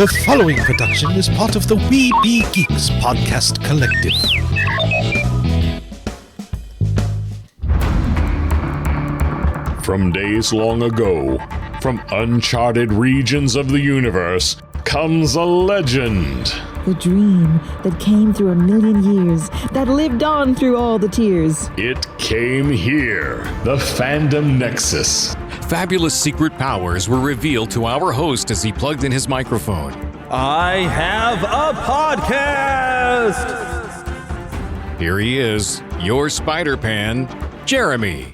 The following production is part of the We Be Geeks podcast collective. From days long ago, from uncharted regions of the universe, comes a legend. The dream that came through a million years, that lived on through all the tears. It came here, the Fandom Nexus. Fabulous secret powers were revealed to our host as he plugged in his microphone. I have a podcast! Here he is, your Spider-Pan, Jeremy.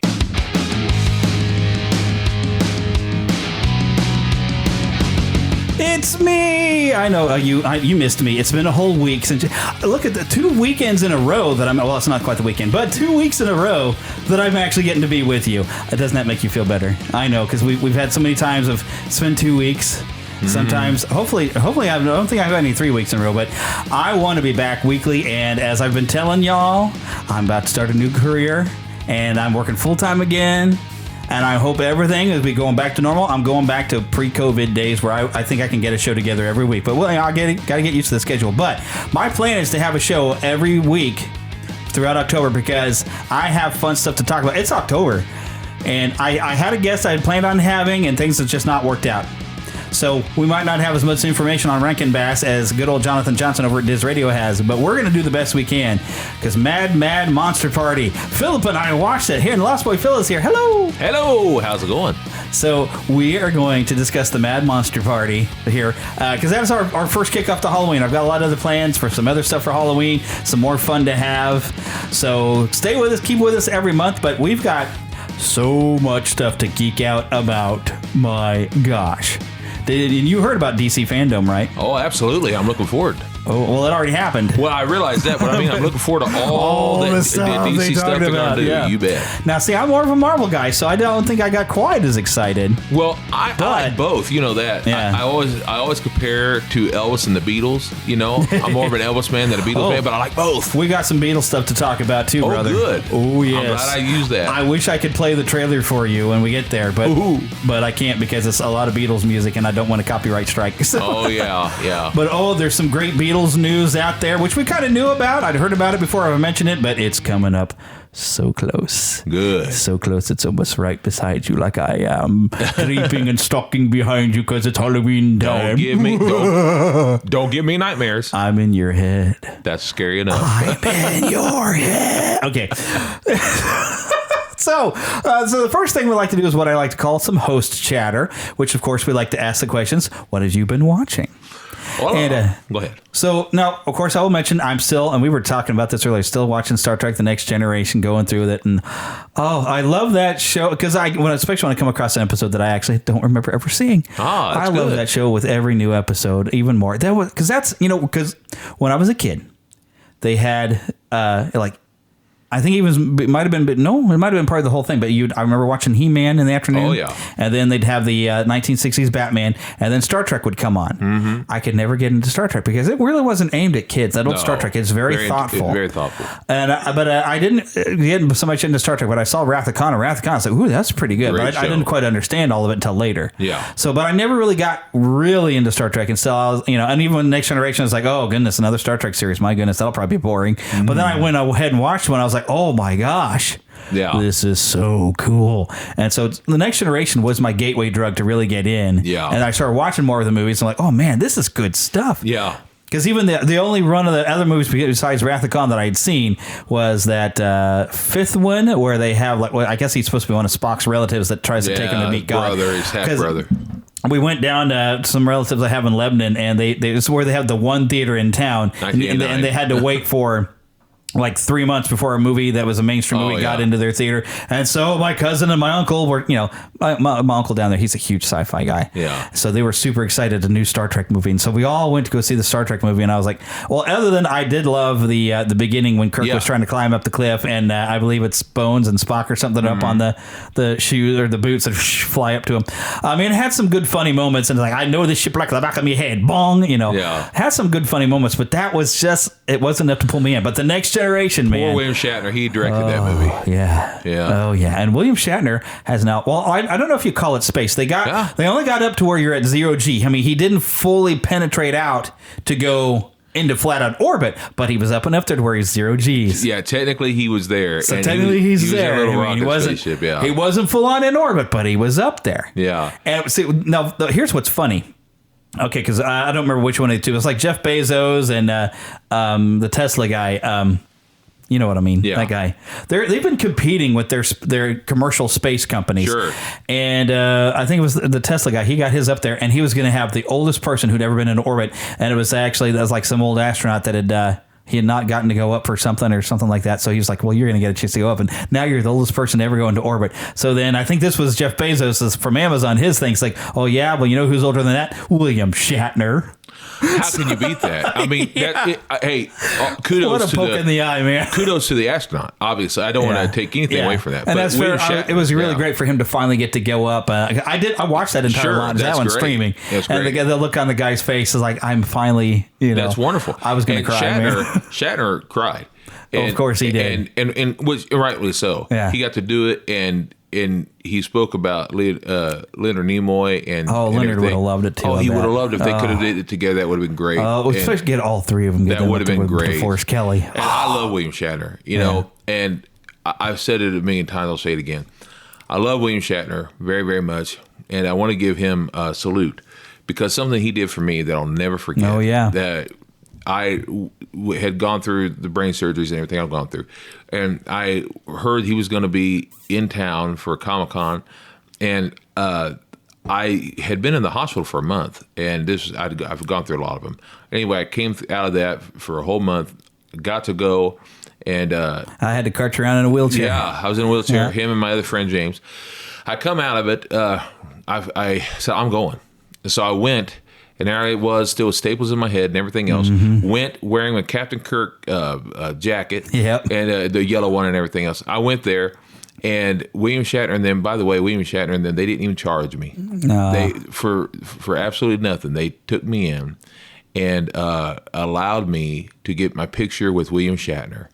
It's me! I know you missed me. It's been a whole week since look at the 2 weekends in a row that well, it's not quite the weekend, but 2 weeks in a row that I'm actually getting to be with you. Doesn't that make you feel better? I know, because we've had so many times of spend 2 weeks. Sometimes, hopefully, I don't think I've had any 3 weeks in a row, but I want to be back weekly. And as I've been telling y'all, I'm about to start a new career, and I'm working full time again. And I hope everything is going back to normal. I'm going back to pre-COVID days where I think I can get a show together every week. But got to get used to the schedule. But my plan is to have a show every week throughout October because I have fun stuff to talk about. It's October, and I had a guest I had planned on having, and things have just not worked out. So we might not have as much information on Rankin Bass as good old Jonathan Johnson over at Diz Radio has, but we're going to do the best we can because Mad Monster Party. Phillip and I watched it here, and Lost Boy Phil is here. Hello. Hello. How's it going? So we are going to discuss the Mad Monster Party here because that's our first kickoff to Halloween. I've got a lot of other plans for some other stuff for Halloween, some more fun to have. So stay with us, keep with us every month, but we've got so much stuff to geek out about. My gosh. And you heard about DC Fandome, right? Oh, absolutely. I'm looking forward. Oh, well, it already happened. Well, I realize that, but I mean, I'm looking forward to all the DC stuff they're going to do. Yeah. You bet. Now, see, I'm more of a Marvel guy, so I don't think I got quite as excited. Well, I like both. You know that. Yeah. I always compare to Elvis and the Beatles. You know, I'm more of an Elvis man than a Beatles fan, but I like both. We got some Beatles stuff to talk about too, brother. Good. Oh, yes. I'm glad I used that. I wish I could play the trailer for you when we get there, but I can't because it's a lot of Beatles music, and I don't want a copyright strike. So. Oh, yeah. But, there's some great Beatles news out there, which we kind of knew about. I'd heard about it before I mentioned it, but it's coming up so close. Good. So close, it's almost right beside you like I am, creeping and stalking behind you because it's Halloween time. Don't give me nightmares. I'm in your head. That's scary enough. I'm in your head. Okay. So the first thing we like to do is what I like to call some host chatter, which, of course, we like to ask the questions, what have you been watching? Go ahead. So, now, of course, I will mention I'm still, and we were talking about this earlier, still watching Star Trek The Next Generation, going through it. And, I love that show because especially when I come across an episode that I actually don't remember ever seeing. I love that show with every new episode even more. Because when I was a kid, they had, I think it might have been part of the whole thing, but I remember watching He-Man in the afternoon. Oh, yeah. And then they'd have the 1960s Batman, and then Star Trek would come on. Mm-hmm. I could never get into Star Trek because it really wasn't aimed at kids. That old Star Trek is very thoughtful. It's very thoughtful. And I didn't get so much into Star Trek, but I saw Wrath of Khan, I was like, ooh, that's pretty good. But I didn't quite understand all of it until later. Yeah. So, but I never really got really into Star Trek until I was, and even when Next Generation, I was like, oh, goodness, another Star Trek series. My goodness, that'll probably be boring. Mm-hmm. But then I went ahead and watched one. I was like, oh, my gosh. Yeah, this is so cool. And so The Next Generation was my gateway drug to really get in. Yeah. And I started watching more of the movies. I'm like, oh, man, this is good stuff. Yeah. Because even the only run of the other movies besides Wrath of Khan that I had seen was that fifth one where they have, I guess he's supposed to be one of Spock's relatives that tries to take him to meet God. His half-brother. We went down to some relatives I have in Lebanon, and it's where they have the one theater in town. And they had to wait for... 3 months before a movie that was a mainstream movie got into their theater. And so my cousin and my uncle were, my uncle down there, he's a huge sci-fi guy. Yeah. So they were super excited a new Star Trek movie. And so we all went to go see the Star Trek movie. And I was like, well, other than I did love the beginning when Kirk was trying to climb up the cliff, and I believe it's Bones and Spock or something up on the shoes or the boots that fly up to him. I mean, it had some good funny moments. And I know this ship like the back of my head. Bong, It had some good funny moments, but that was it wasn't enough to pull me in. But the Next generation, man. Poor William Shatner. He directed that movie. Yeah. Yeah. Oh, yeah. And William Shatner has now, well, I don't know if you call it space. They only got up to where you're at 0G. I mean, he didn't fully penetrate out to go into flat out orbit, but he was up enough there to where he's 0Gs. Yeah, technically he was there. So technically he's there. He was in a little rocket spaceship, yeah. He wasn't full on in orbit, but he was up there. Yeah. And see, now here's what's funny. Okay, because I don't remember which one of the two. It was like Jeff Bezos and the Tesla guy. You know what I mean? Yeah. That guy. They've been competing with their commercial space companies. Sure. And I think it was the Tesla guy. He got his up there, and he was going to have the oldest person who'd ever been in orbit. And it was like some old astronaut that he had not gotten to go up for something or something like that. So he was like, well, you're going to get a chance to go up. And now you're the oldest person to ever go into orbit. So then I think this was Jeff Bezos from Amazon. His thing's like, oh, yeah, well, you know who's older than that? William Shatner. How can you beat that? I mean, kudos what a poke in the eye, man. Kudos to the astronaut. Obviously, I don't want to take anything away from that. And but that's fair. It was really great for him to finally get to go up. I watched that entire line. That one's streaming. And the look on the guy's face is like, I'm finally, That's wonderful. I was going to cry. Shatner cried. And, of course he did. And was rightly so. Yeah. He got to do it, and he spoke about Leonard Nimoy and Leonard would have loved it too. Oh, he would have loved it if they could have did it together. That would have been great. Especially get all three of them. That would have been great. Forrest Kelly. And I love William Shatner. You know, and I've said it a million times. I'll say it again. I love William Shatner very, very much, and I want to give him a salute because something he did for me that I'll never forget. Oh yeah. That I had gone through the brain surgeries and everything I've gone through. And I heard he was going to be in town for Comic-Con. And I had been in the hospital for a month. And I've gone through a lot of them. Anyway, I came out of that for a whole month, got to go. And I had to cart you around in a wheelchair. Yeah, I was in a wheelchair, him and my other friend, James. I come out of it. I said, I'm going. So I went. And there I was, still with staples in my head and everything else. Mm-hmm. Went wearing a Captain Kirk jacket and the yellow one and everything else. I went there, and William Shatner and them, by the way, William Shatner and them, they didn't even charge me. No. They for absolutely nothing. They took me in and allowed me to get my picture with William Shatner.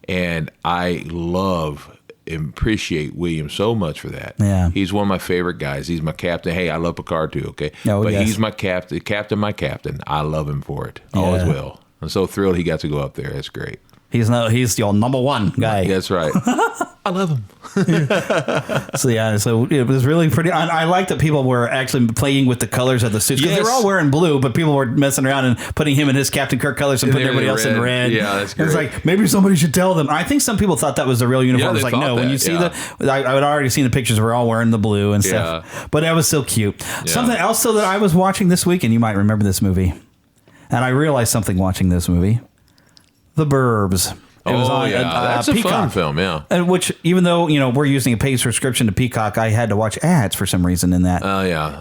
And I love and appreciate William so much for that. Yeah. He's one of my favorite guys. He's my captain. Hey, I love Picard too, okay? But he's my captain. I love him for it. Always will. I'm so thrilled he got to go up there. That's great. He's your number one guy. That's right. I love him. So it was really pretty. I like that people were actually playing with the colors of the suits because they were all wearing blue, but people were messing around and putting him in his Captain Kirk colors and putting everybody else in red. Yeah, that's great. It's like maybe somebody should tell them. I think some people thought that was the real uniform. It's like no, when you see I had already seen the pictures. We're all wearing the blue and stuff. But that was so cute. Yeah. Something else though that I was watching this week, and you might remember this movie, and I realized something watching this movie. The Burbs. It was on that's Peacock. A fun film, yeah. And which, even though we're using a paid subscription to Peacock, I had to watch ads for some reason in that. Oh yeah,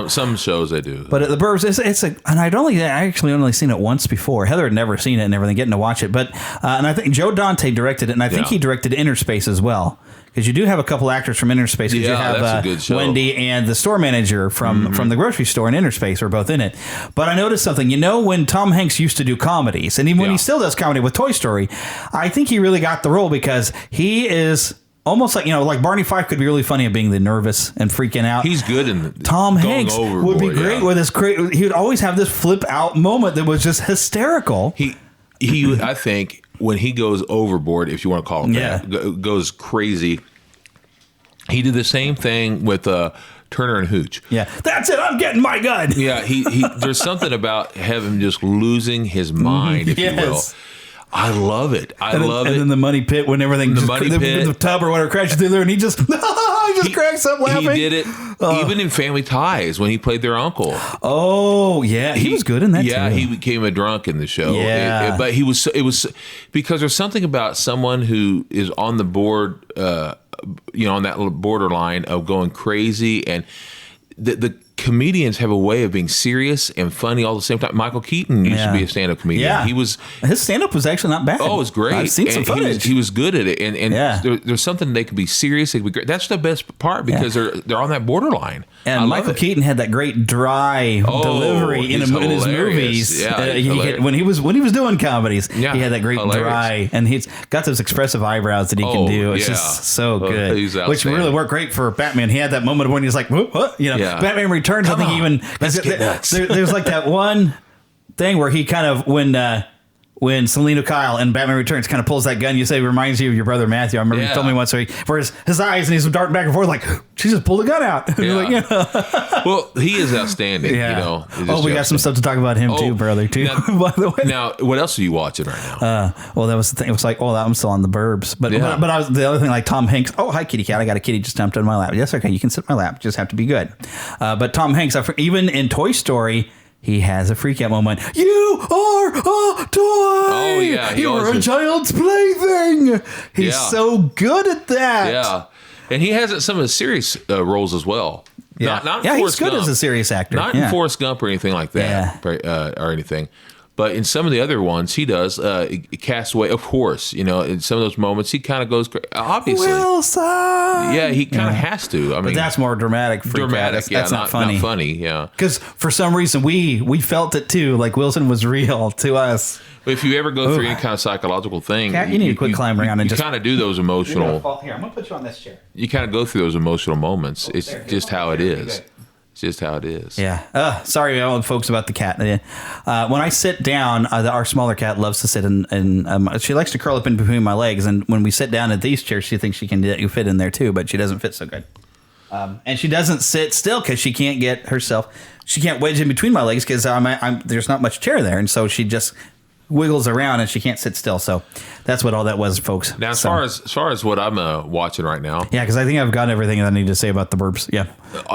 some shows they do. But The Burbs, and I actually only seen it once before. Heather had never seen it and everything, getting to watch it. But and I think Joe Dante directed it, and I think he directed Inner Space as well. Because you do have a couple actors from Inner Space. You have Wendy and the store manager from the grocery store in Inner Space are both in it. But I noticed something. When Tom Hanks used to do comedies, and even when he still does comedy with Toy Story, I think he really got the role because he is almost like Barney Fife could be really funny at being the nervous and freaking out. He's good in Tom Hanks would be great with his great. He would always have this flip out moment that was just hysterical. He I think. When he goes overboard, if you want to call it that, goes crazy. He did the same thing with Turner and Hooch. Yeah, that's it. I'm getting my gun. Yeah, he there's something about him just losing his mind, if you will. I love it. And then the money pit when everything the tub or whatever crashes through there, and he just cracks up laughing. He did it even in Family Ties when he played their uncle. Oh yeah, he was good in that. Yeah, too. he became a drunk in the show. Yeah, but it was because there's something about someone who is on the board, on that borderline of going crazy, and the comedians have a way of being serious and funny all at the same time. Michael Keaton used to be a stand-up comedian. Yeah. His stand-up was actually not bad. Oh, it was great. I've seen some footage. He was good at it. And there's something they can be serious. They can be great. That's the best part because they're on that borderline. And Michael Keaton had that great dry delivery in his movies. Yeah, when he was doing comedies, he had that great hilarious. dry, and he's got those expressive eyebrows that he can do. It's just so good, which really worked great for Batman. He had that moment when he's like, what? Batman Returns. I think even there's like that one thing where he kind of when Selena Kyle in Batman Returns kind of pulls that gun, you say reminds you of your brother Matthew. I remember you told me once where his eyes and he's darting back and forth like she just pulled a gun out. Well, he is outstanding. Yeah. We got some stuff to talk about him too, brother. Too. Now, by the way. Now, what else are you watching right now? Well, that was the thing. It was like, I'm still on the Burbs, but I was the other thing like Tom Hanks. Oh, hi, kitty cat. I got a kitty just jumped on my lap. Yes, okay, you can sit in my lap. Just have to be good. But Tom Hanks, even in Toy Story. He has a freak out moment. You are a toy. Oh, yeah. You're a child's plaything. He's so good at that. Yeah. And he has some of the serious roles as well. Yeah. Not he's good as a serious actor. Not in Forrest Gump or anything like that. Or anything. But in some of the other ones, he does. Castaway, of course. In some of those moments, he kind of goes, obviously. Wilson! Yeah, he kind of has to. But that's more dramatic. That's not funny. Not funny, yeah. Because for some reason, we felt it too. Like Wilson was real to us. But if you ever go through any kind of psychological thing, Cat, you need to quit climbing around and just kind of do those emotional. Here, I'm gonna put you on this chair. You kind of go through those emotional moments. It's just how it is. It's just how it is. Yeah. Sorry, folks, about the cat. When I sit down, our smaller cat loves to sit in. She likes to curl up in between my legs, and when we sit down at these chairs, she thinks she can fit in there too, but she doesn't fit so good. And she doesn't sit still because she can't get herself. She can't wedge in between my legs because there's not much chair there, and so she just wiggles around and she can't sit still. So that's what all that was, folks. Now, as far as what I'm watching right now, because I think I've got everything that I need to say about the Burbs. Yeah.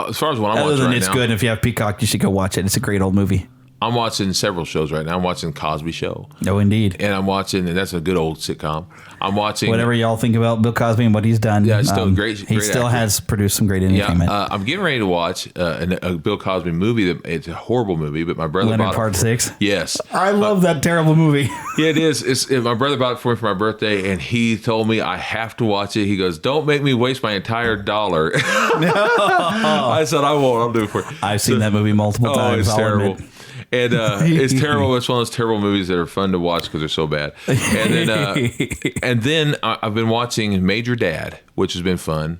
As far as what I'm watching right now, it's good. And if you have Peacock, you should go watch it. It's a great old movie. I'm watching several shows right now. I'm watching Cosby Show. Oh, indeed. And I'm watching, and that's a good old sitcom. I'm watching whatever y'all think about Bill Cosby and what he's done. Yeah, it's still great. He still has produced some great entertainment. Yeah, I'm getting ready to watch a Bill Cosby movie. It's a horrible movie, but my brother Leonard bought Part it. 6. Yes, I love that terrible movie. Yeah, it is. My brother bought it for me for my birthday, and he told me I have to watch it. He goes, "Don't make me waste my entire $1." I said, "I won't. I'll do it for you." I've seen that movie multiple times. It's terrible. And it's terrible. It's one of those terrible movies that are fun to watch because they're so bad. And then I've been watching Major Dad, which has been fun.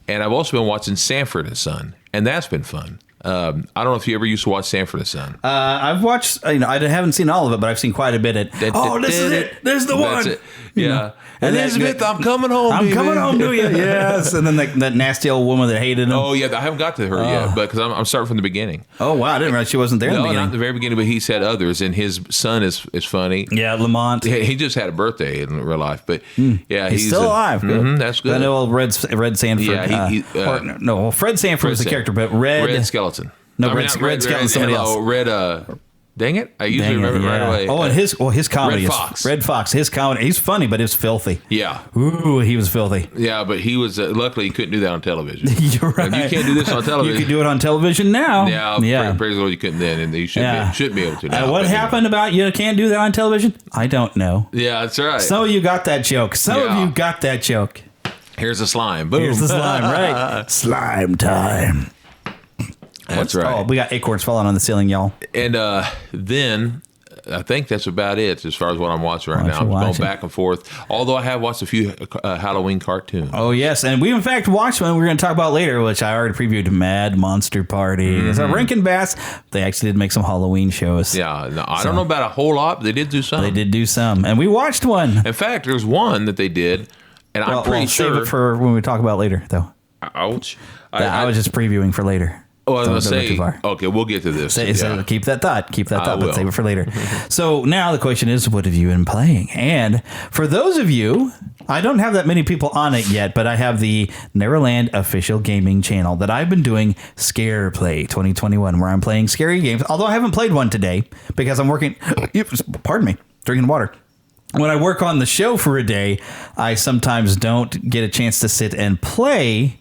And I've also been watching Sanford and Son, and that's been fun. I don't know if you ever used to watch Sanford and Son. I've watched. I haven't seen all of it, but I've seen quite a bit. This is it. There's the one. It. Yeah. And Elizabeth, I'm coming home. I'm coming home to you. Yes. And then that nasty old woman that hated him. Oh yeah, I haven't got to her yet, but because I'm starting from the beginning. Oh wow, I didn't realize she wasn't there. No, in the beginning. not in the very beginning, but he said others, and his son is funny. Yeah, Lamont. He just had a birthday in real life, but yeah, he's still alive. That's good. I know old Red Sanford. Yeah, Fred Sanford was the character, but Red Skeleton. No, Red Skeleton's somebody else. Red. Dang it! I usually remember it right away. Oh, and his comedy Red Fox. His comedy, he's funny, but it's filthy. Yeah. Ooh, he was filthy. Yeah, but he was. Luckily, he couldn't do that on television. You're right. Like, you can't do this on television. You can do it on television now. Yeah. Praise the Lord, you couldn't then, and you should be able to now. What happened about you can't do that on television? I don't know. Yeah, that's right. Some of you got that joke. Some of you got that joke. Here's the slime. Boom. Here's the slime. Right. Slime time. That's right. Oh, we got acorns falling on the ceiling, y'all. And then I think that's about it as far as what I'm watching right now. I'm going back and forth. Although I have watched a few Halloween cartoons. Oh, yes. And we, in fact, watched one we're going to talk about later, which I already previewed, Mad Monster Party. It's a Rankin Bass. They actually did make some Halloween shows. Yeah. No, I don't know about a whole lot, but they did do some. They did do some. And we watched one. In fact, there's one that they did, and I'm pretty sure. Save it for when we talk about later, though. Ouch. I was just previewing for later. Oh, I was going to say, okay, we'll get to this. So keep that thought, but save it for later. So now the question is, what have you been playing? And for those of you, I don't have that many people on it yet, but I have the Neverland official gaming channel that I've been doing Scare Play 2021, where I'm playing scary games, although I haven't played one today because I'm working, pardon me, drinking water. When I work on the show for a day, I sometimes don't get a chance to sit and play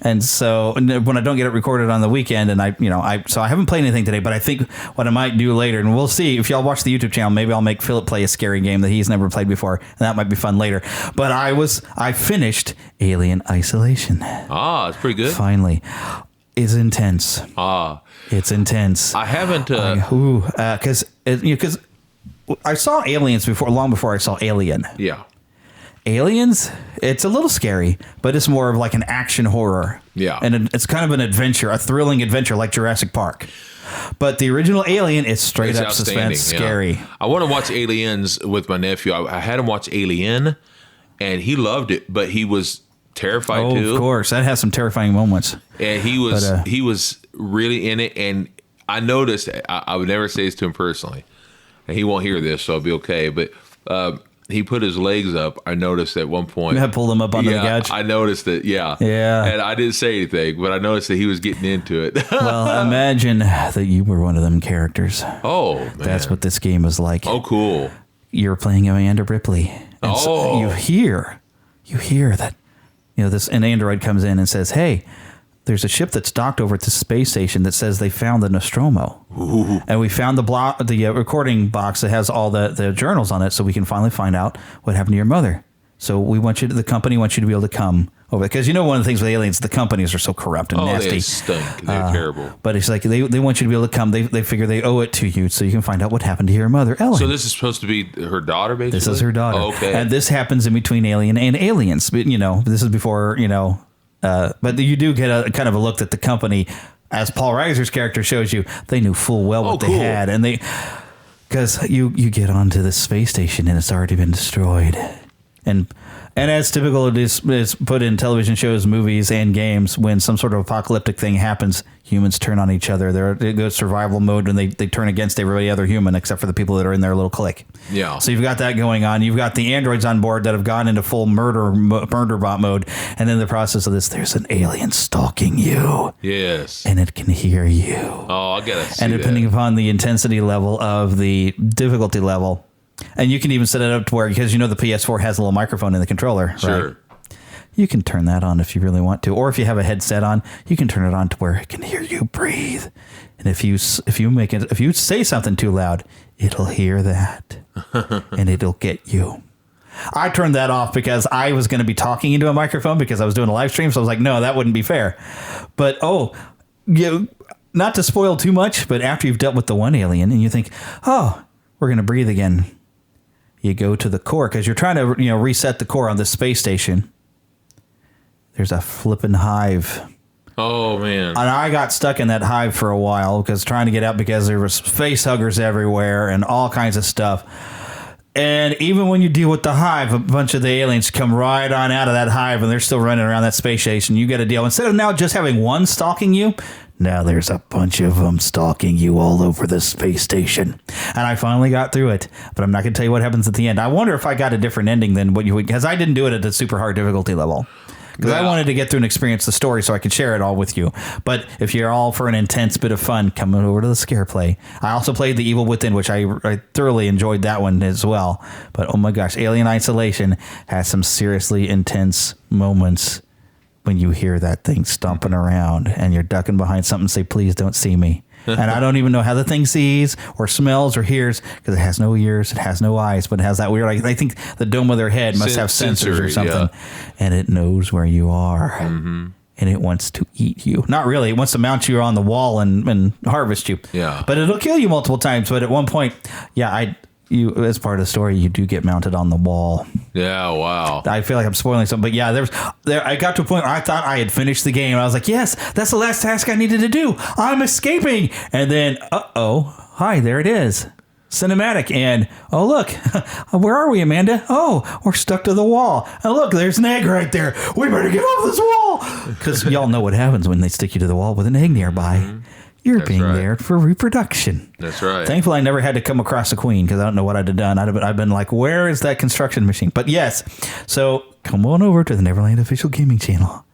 And so when I don't get it recorded on the weekend, and so I haven't played anything today, but I think what I might do later, and we'll see if y'all watch the YouTube channel, maybe I'll make Philip play a scary game that he's never played before, and that might be fun later. But I finished Alien Isolation. Ah, it's pretty good. Finally. It's intense. It's intense. I haven't. Because I saw Aliens long before I saw Alien. Yeah. Aliens, it's a little scary, but it's more of like an action horror. Yeah. And it's kind of an adventure, a thrilling adventure like Jurassic Park. But the original Alien is straight up suspense, scary. Yeah. I want to watch Aliens with my nephew. I had him watch Alien, and he loved it, but he was terrified too. Of course. That has some terrifying moments. And he was really in it, and I noticed, I would never say this to him personally, and he won't hear this, so I'll be okay, but he put his legs up. I noticed at one point. You pulled him up onto the couch? I noticed that, yeah. And I didn't say anything, but I noticed that he was getting into it. Well, imagine that you were one of them characters. Oh, man. That's what this game is like. Oh, cool. You're playing Amanda Ripley. And so you hear that, this an android comes in and says, hey, there's a ship that's docked over at the space station that says they found the Nostromo. Ooh. And we found the recording box that has all the journals on it, so we can finally find out what happened to your mother. So the company wants you to be able to come over, because one of the things with aliens, the companies are so corrupt and nasty. They stink. They're terrible. But it's like they want you to be able to come. They figure they owe it to you, so you can find out what happened to your mother, Ellen. So this is supposed to be her daughter, basically? This is her daughter. Oh, okay. And this happens in between Alien and Aliens. But, this is before, but you do get a kind of a look that the company, as Paul Reiser's character shows you, they knew full well what they had. And because you get onto the space station and it's already been destroyed. And as typical it is put in television shows, movies, and games, when some sort of apocalyptic thing happens, humans turn on each other. They go survival mode, and they turn against every other human except for the people that are in their little clique. Yeah. So you've got that going on. You've got the androids on board that have gone into full murder bot mode. And in the process of this, there's an alien stalking you. Yes. And it can hear you. Oh, I gotta see And depending upon the intensity level of the difficulty level, and you can even set it up to where, because the PS4 has a little microphone in the controller, sure. Right? You can turn that on if you really want to, or if you have a headset on, you can turn it on to where it can hear you breathe. And if you say something too loud, it'll hear that, and it'll get you. I turned that off because I was going to be talking into a microphone because I was doing a live stream, so I was like, no, that wouldn't be fair. But not to spoil too much, but after you've dealt with the one alien and you think, oh, we're going to breathe again. You go to the core because you're trying to reset the core on the space station. There's a flippin' hive. Oh, man. And I got stuck in that hive for a while because trying to get out because there was face huggers everywhere and all kinds of stuff. And even when you deal with the hive, a bunch of the aliens come right on out of that hive and they're still running around that space station. You got to deal. Instead of now just having one stalking you, now there's a bunch of them stalking you all over the space station. And I finally got through it, but I'm not going to tell you what happens at the end. I wonder if I got a different ending than what you would, because I didn't do it at a super hard difficulty level. Because I wanted to get through and experience the story so I could share it all with you. But if you're all for an intense bit of fun, come over to the Scare Play. I also played The Evil Within, which I thoroughly enjoyed that one as well. But oh my gosh, Alien Isolation has some seriously intense moments when you hear that thing stomping around and you're ducking behind something and say, please don't see me. And I don't even know how the thing sees or smells or hears because it has no ears, it has no eyes, but it has that weird, I think the dome of their head must have sensors or something. Yeah. And it knows where you are. Mm-hmm. And it wants to eat you. Not really. It wants to mount you on the wall and harvest you. Yeah. But it'll kill you multiple times. But at one point, you as part of the story, you do get mounted on the wall. Yeah, wow. I feel like I'm spoiling something, but yeah, I got to a point where I thought I had finished the game. I was like, yes, that's the last task I needed to do. I'm escaping. And then, hi, there it is. Cinematic. And, oh, look, where are we, Amanda? Oh, we're stuck to the wall. And look, there's an egg right there. We better get off this wall. Because y'all know what happens when they stick you to the wall with an egg nearby. Mm-hmm. You're being there for reproduction. That's right. Thankfully, I never had to come across a queen because I don't know what I'd have done. I've been like, where is that construction machine? But yes, so come on over to the Neverland official gaming channel.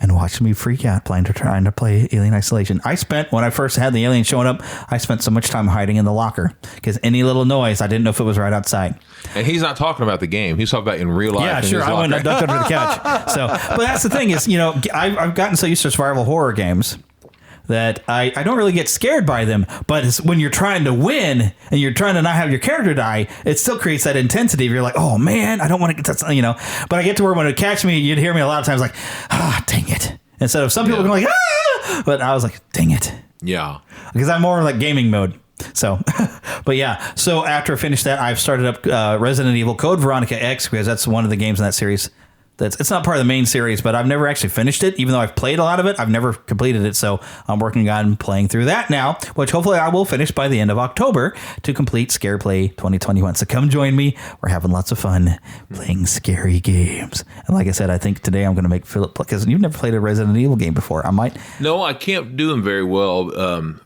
and watch me freak out trying to play Alien Isolation. When I first had the alien showing up, I spent so much time hiding in the locker because any little noise, I didn't know if it was right outside. And he's not talking about the game. He's talking about in real life. Yeah, sure. I went and ducked under the couch. But that's the thing is, I've gotten so used to survival horror games that I don't really get scared by them. But it's when you're trying to win and you're trying to not have your character die, it still creates that intensity. You're like, oh, man, I don't want to get that, But I get to where when it catch me, you'd hear me a lot of times like, dang it. Instead of some people going like, ah! But I was like, dang it. Yeah. Because I'm more like gaming mode. So, but yeah. So after I finished that, I've started up Resident Evil Code Veronica X because that's one of the games in that series. It's not part of the main series, but I've never actually finished it. Even though I've played a lot of it, I've never completed it. So I'm working on playing through that now, which hopefully I will finish by the end of October to complete Scare Play 2021. So come join me. We're having lots of fun playing scary games. And like I said, I think today I'm going to make Philip play, because you've never played a Resident Evil game before. I might. No, I can't do them very well.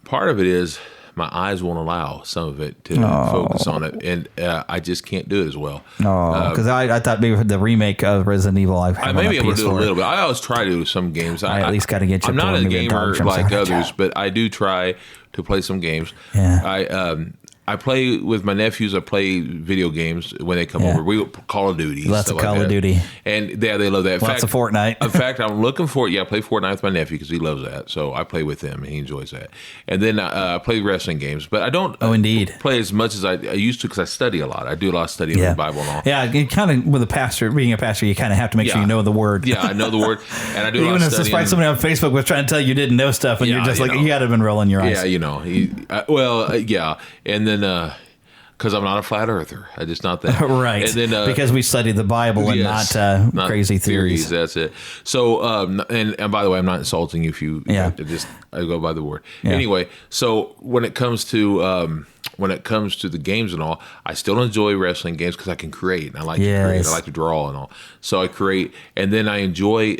Part of it is my eyes won't allow some of it to focus on it, and I just can't do it as well. No, because I thought maybe the remake of Resident Evil I may be able to do a little bit. I always try to do some games. I at least got to get you. I'm not a gamer like others, but I do try to play some games. Yeah. I play with my nephews. I play video games when they come over. We Call of Duty. Lots of Call of Duty. And they love that. Lots of Fortnite. In fact, I'm looking for it. Yeah, I play Fortnite with my nephew because he loves that. So I play with him and he enjoys that. And then I play wrestling games. But I don't play as much as I used to because I study a lot. I do a lot of studying of the Bible and all. Yeah, you kind of, with being a pastor, you kind of have to make sure you know the word. Yeah, I know the word. And I do a lot of studying. Despite somebody on Facebook was trying to tell you didn't know stuff and you're just like, you got to have been rolling your eyes. Yeah, And then... because I'm not a flat earther. I'm just not that. Right. And then, because we study the Bible and not crazy theories. That's it. So, and by the way, I'm not insulting you if you I go by the word. Yeah. Anyway, so when it comes to the games and all, I still enjoy wrestling games because I can create and I like to create. I like to draw and all. So I create, and then I enjoy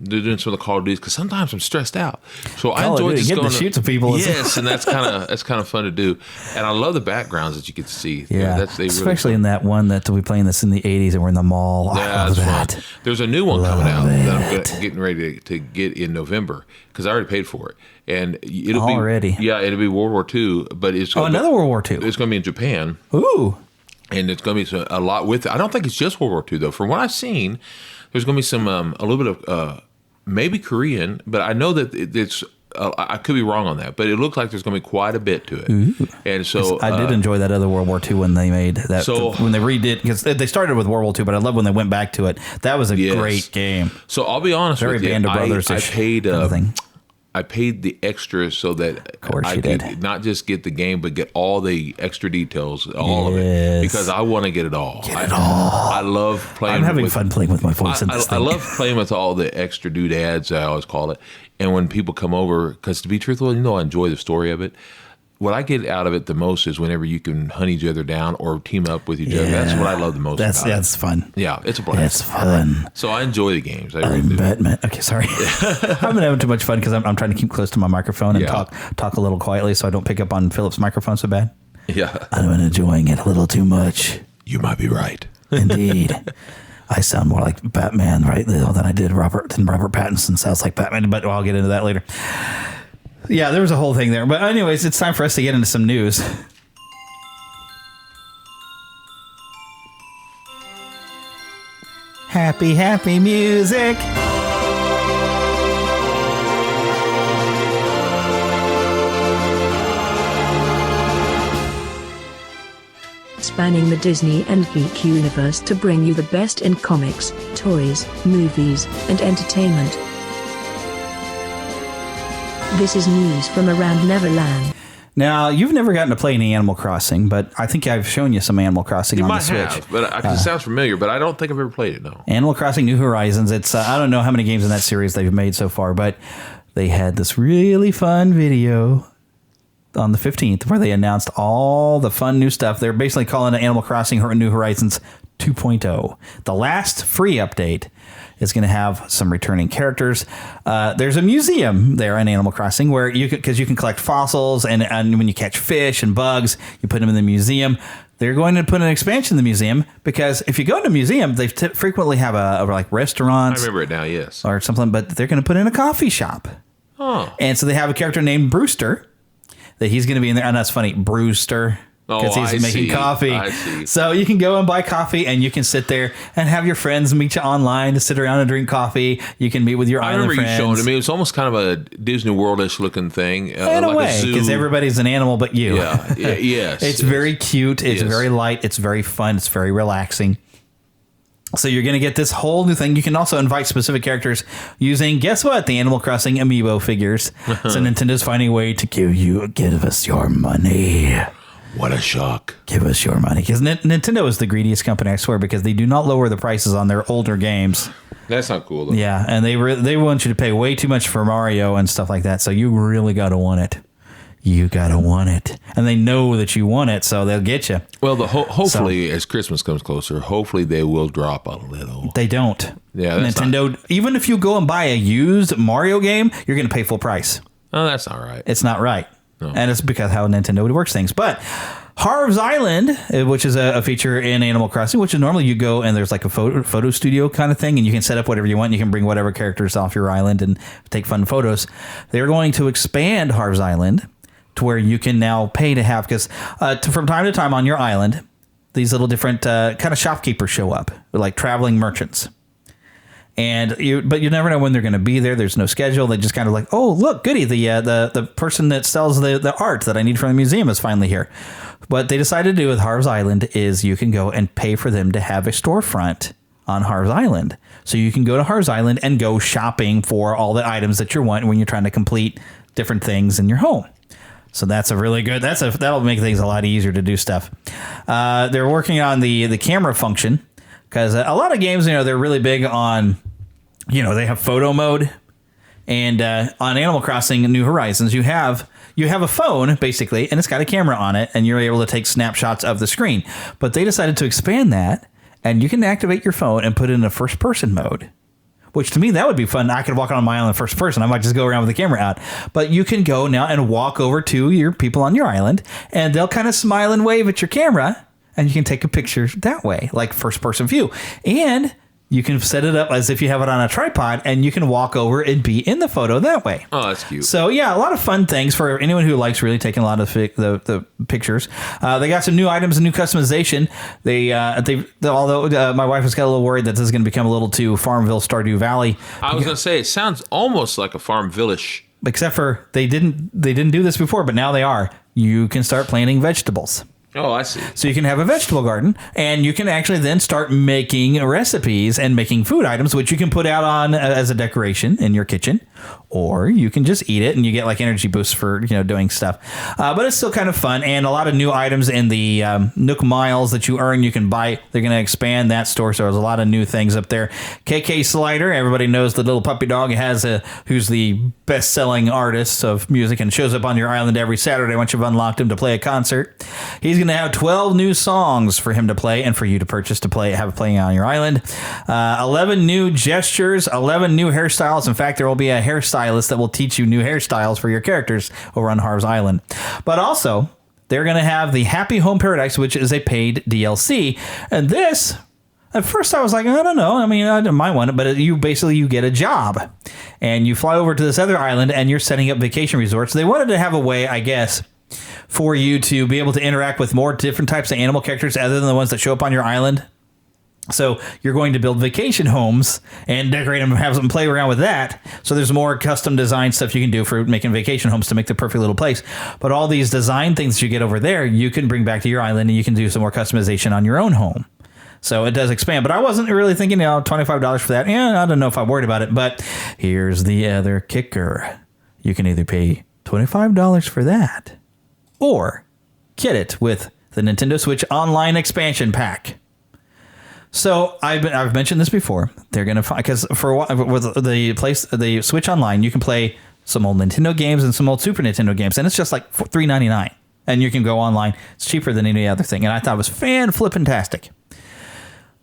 doing some of the Call of Duty because sometimes I'm stressed out. So I enjoy just getting to shoot some people. Yes, and that's kind of fun to do. And I love the backgrounds that you get to see. Yeah, especially in that one that we playing this in the 80s and we're in the mall. Yeah, that's fun. There's a new one coming out that I'm getting ready to get in November because I already paid for it. And it'll be World War II, but it's another World War II. It's going to be in Japan. Ooh, and it's going to be a lot with it. I don't think it's just World War II though. From what I've seen, there's going to be some a little bit of maybe Korean, but I know that it's. I could be wrong on that, but it looks like there's going to be quite a bit to it. Ooh. And so I did enjoy that other World War II when they made that. So when they redid, because they started with World War II, but I love when they went back to it. That was a great game. So I'll be honest with you. Very Band of Brothers. I paid the extra so that I could not just get the game, but get all the extra details, all of it, because I want to get it all. I love playing. I'm having fun playing with my voice in this thing. I love playing with all the extra doodads, I always call it. And when people come over, because to be truthful, I enjoy the story of it. What I get out of it the most is whenever you can hunt each other down or team up with each other. That's what I love the most. That's fun. Yeah, it's a blast. It's fun. So I enjoy the games. I really do. Batman. Okay, sorry. I've been having too much fun because I'm trying to keep close to my microphone and talk a little quietly so I don't pick up on Philip's microphone so bad. Yeah. I've been enjoying it a little too much. You might be right. Indeed. I sound more like Batman than I did Robert Pattinson sounds like Batman, but I'll get into that later. Yeah, there was a whole thing there. But anyways, it's time for us to get into some news. Happy, happy music. Spanning the Disney and geek universe to bring you the best in comics, toys, movies, and entertainment. This is news from around Neverland. Now, you've never gotten to play any Animal Crossing, but I think I've shown you some Animal Crossing on the Switch. Have, but it sounds familiar, but I don't think I've ever played it, no. Animal Crossing New Horizons. It's I don't know how many games in that series they've made so far, but they had this really fun video on the 15th where they announced all the fun new stuff. They're basically calling it Animal Crossing New Horizons 2.0. The last free update is going to have some returning characters. There's a museum there in Animal Crossing where you can collect fossils, and when you catch fish and bugs, you put them in the museum. They're going to put an expansion in the museum because if you go to a museum, they frequently have like restaurants. I remember it now, yes. Or something, but they're going to put in a coffee shop. Oh. And so they have a character named Brewster that he's going to be in there. And that's funny, Brewster. Because he's making coffee. I see. So you can go and buy coffee, and you can sit there and have your friends meet you online to sit around and drink coffee. You can meet with your island friends. I remember you showing it to me. It was almost kind of a Disney World-ish looking thing. In a way, because everybody's an animal but you. Yeah. Yes. It's very cute. It's very light. It's very fun. It's very relaxing. So you're going to get this whole new thing. You can also invite specific characters using, guess what? The Animal Crossing amiibo figures. So Nintendo's finding a way to give us your money. What a shock. Give us your money. Because Nintendo is the greediest company, I swear, because they do not lower the prices on their older games. That's not cool, though. Yeah, and they want you to pay way too much for Mario and stuff like that, so you really got to want it. You got to want it. And they know that you want it, so they'll get you. Well, hopefully, as Christmas comes closer, hopefully they will drop a little. They don't. Yeah, Nintendo, even if you go and buy a used Mario game, you're going to pay full price. Oh, that's not right. It's not right. No. And it's because how Nintendo works things. But Harv's Island, which is a feature in Animal Crossing, which is normally you go and there's like a photo studio kind of thing, and you can set up whatever you want. You can bring whatever characters off your island and take fun photos. They're going to expand Harv's Island to where you can now pay to have, because from time to time on your island, these little different kind of shopkeepers show up, like traveling merchants. But you never know when they're going to be there. There's no schedule. They just kind of like, oh, look, goody. The person that sells the art that I need from the museum is finally here. What they decided to do with Harv's Island is you can go and pay for them to have a storefront on Harv's Island. So you can go to Harv's Island and go shopping for all the items that you want when you're trying to complete different things in your home. So that's a really good, that'll make things a lot easier to do stuff. They're working on the camera function, because a lot of games, they're really big on, they have photo mode, and on Animal Crossing New Horizons, you have a phone basically, and it's got a camera on it, and you're able to take snapshots of the screen. But they decided to expand that, and you can activate your phone and put it in a first person mode, which to me that would be fun. I could walk on my island first person. I might just go around with the camera out, but you can go now and walk over to your people on your island, and they'll kind of smile and wave at your camera, and you can take a picture that way, like first person view. And you can set it up as if you have it on a tripod, and you can walk over and be in the photo that way. Oh, that's cute. So, yeah, a lot of fun things for anyone who likes really taking a lot of the pictures. They got some new items and new customization. Although my wife was got a little worried that this is going to become a little too Farmville, Stardew Valley. I was going to say, it sounds almost like a Farmville-ish. Except for they didn't do this before, but now they are. You can start planting vegetables. Oh, I see. So you can have a vegetable garden, and you can actually then start making recipes and making food items, which you can put out on as a decoration in your kitchen, or you can just eat it and you get like energy boosts for doing stuff. But it's still kind of fun, and a lot of new items in the Nook Miles that you earn, you can buy. They're going to expand that store, so there's a lot of new things up there. KK Slider, everybody knows the little puppy dog who's the best-selling artist of music and shows up on your island every Saturday once you've unlocked him to play a concert. He's going to have 12 new songs for him to play and for you to purchase to have playing on your island. 11 new gestures, 11 new hairstyles. In fact, there will be a hairstylist that will teach you new hairstyles for your characters over on Harv's Island. But also, they're going to have the Happy Home Paradise, which is a paid DLC. And this, at first I was like, I don't know. I mean, I might want it, but you get a job. And you fly over to this other island, and you're setting up vacation resorts. They wanted to have a way, I guess, for you to be able to interact with more different types of animal characters other than the ones that show up on your island. So you're going to build vacation homes and decorate them and have them play around with that. So there's more custom design stuff you can do for making vacation homes to make the perfect little place. But all these design things that you get over there, you can bring back to your island, and you can do some more customization on your own home. So it does expand. But I wasn't really thinking, $25 for that. Yeah, I don't know if I'm worried about it. But here's the other kicker. You can either pay $25 for that, or get it with the Nintendo Switch Online Expansion Pack. So I've mentioned this before. They're gonna because for a while, with the Switch Online, you can play some old Nintendo games and some old Super Nintendo games, and it's just like $3.99, and you can go online. It's cheaper than any other thing, and I thought it was fan-flippin-tastic.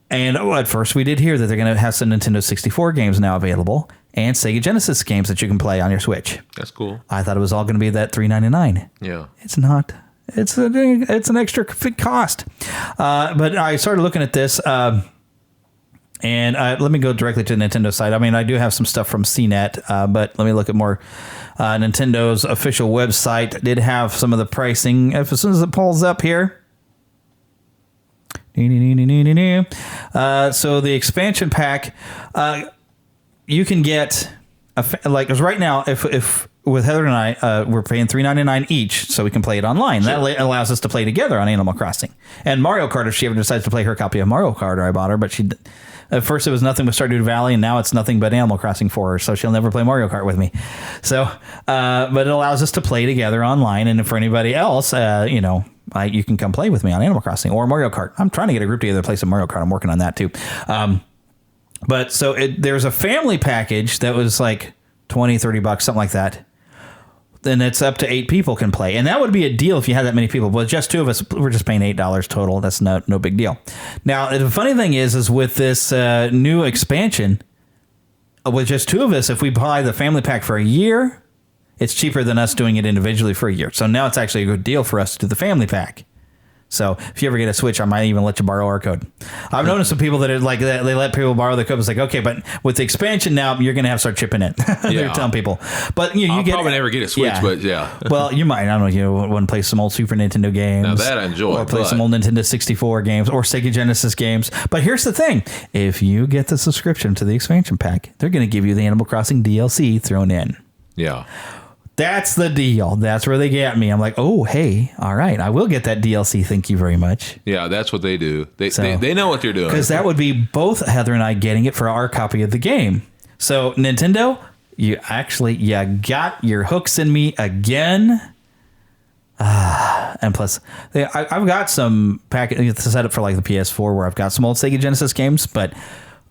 And at first we did hear that they're going to have some Nintendo 64 games now available and Sega Genesis games that you can play on your Switch. That's cool. I thought it was all going to be that $3.99. Yeah. It's not. It's an extra cost. But I started looking at this, and let me go directly to the Nintendo site. I mean, I do have some stuff from CNET, but let me look at more. Nintendo's official website did have some of the pricing. As soon as it pulls up here. So the expansion pack, you can get because right now, if with Heather and I, we're paying $3.99 each, so we can play it online. Sure. That allows us to play together on Animal Crossing and Mario Kart. If she ever decides to play her copy of Mario Kart, or I bought her, but she. At first, it was nothing but Stardew Valley, and now it's nothing but Animal Crossing for her, so she'll never play Mario Kart with me. So, but it allows us to play together online, and for anybody else, you can come play with me on Animal Crossing or Mario Kart. I'm trying to get a group together to play some Mario Kart. I'm working on that, too. But so there's a family package that was like $20, $30, something like that. Then it's up to 8 people can play. And that would be a deal if you had that many people. But just 2 of us, we're just paying $8 total. That's no big deal. Now, the funny thing is with this new expansion, with just 2 of us, if we buy the family pack for a year, it's cheaper than us doing it individually for a year. So now it's actually a good deal for us to do the family pack. So if you ever get a Switch, I might even let you borrow our code. I've noticed some people that are like that. They let people borrow the code. It's like, okay, but with the expansion now, you're going to have to start chipping in. They're telling people. But you I'll get probably never get a Switch, but yeah. Well, you might. I don't know. You want to play some old Super Nintendo games. Now that I enjoy. Or play some old Nintendo 64 games or Sega Genesis games. But here's the thing. If you get the subscription to the expansion pack, they're going to give you the Animal Crossing DLC thrown in. Yeah. That's the deal. That's where they get me. I'm like, oh, hey, all right. I will get that DLC. Thank you very much. Yeah, that's what they do. They know what they're doing. Because that would be both Heather and I getting it for our copy of the game. So, Nintendo, you got your hooks in me again. And plus, I've got some package set up for like the PS4 where I've got some old Sega Genesis games, but...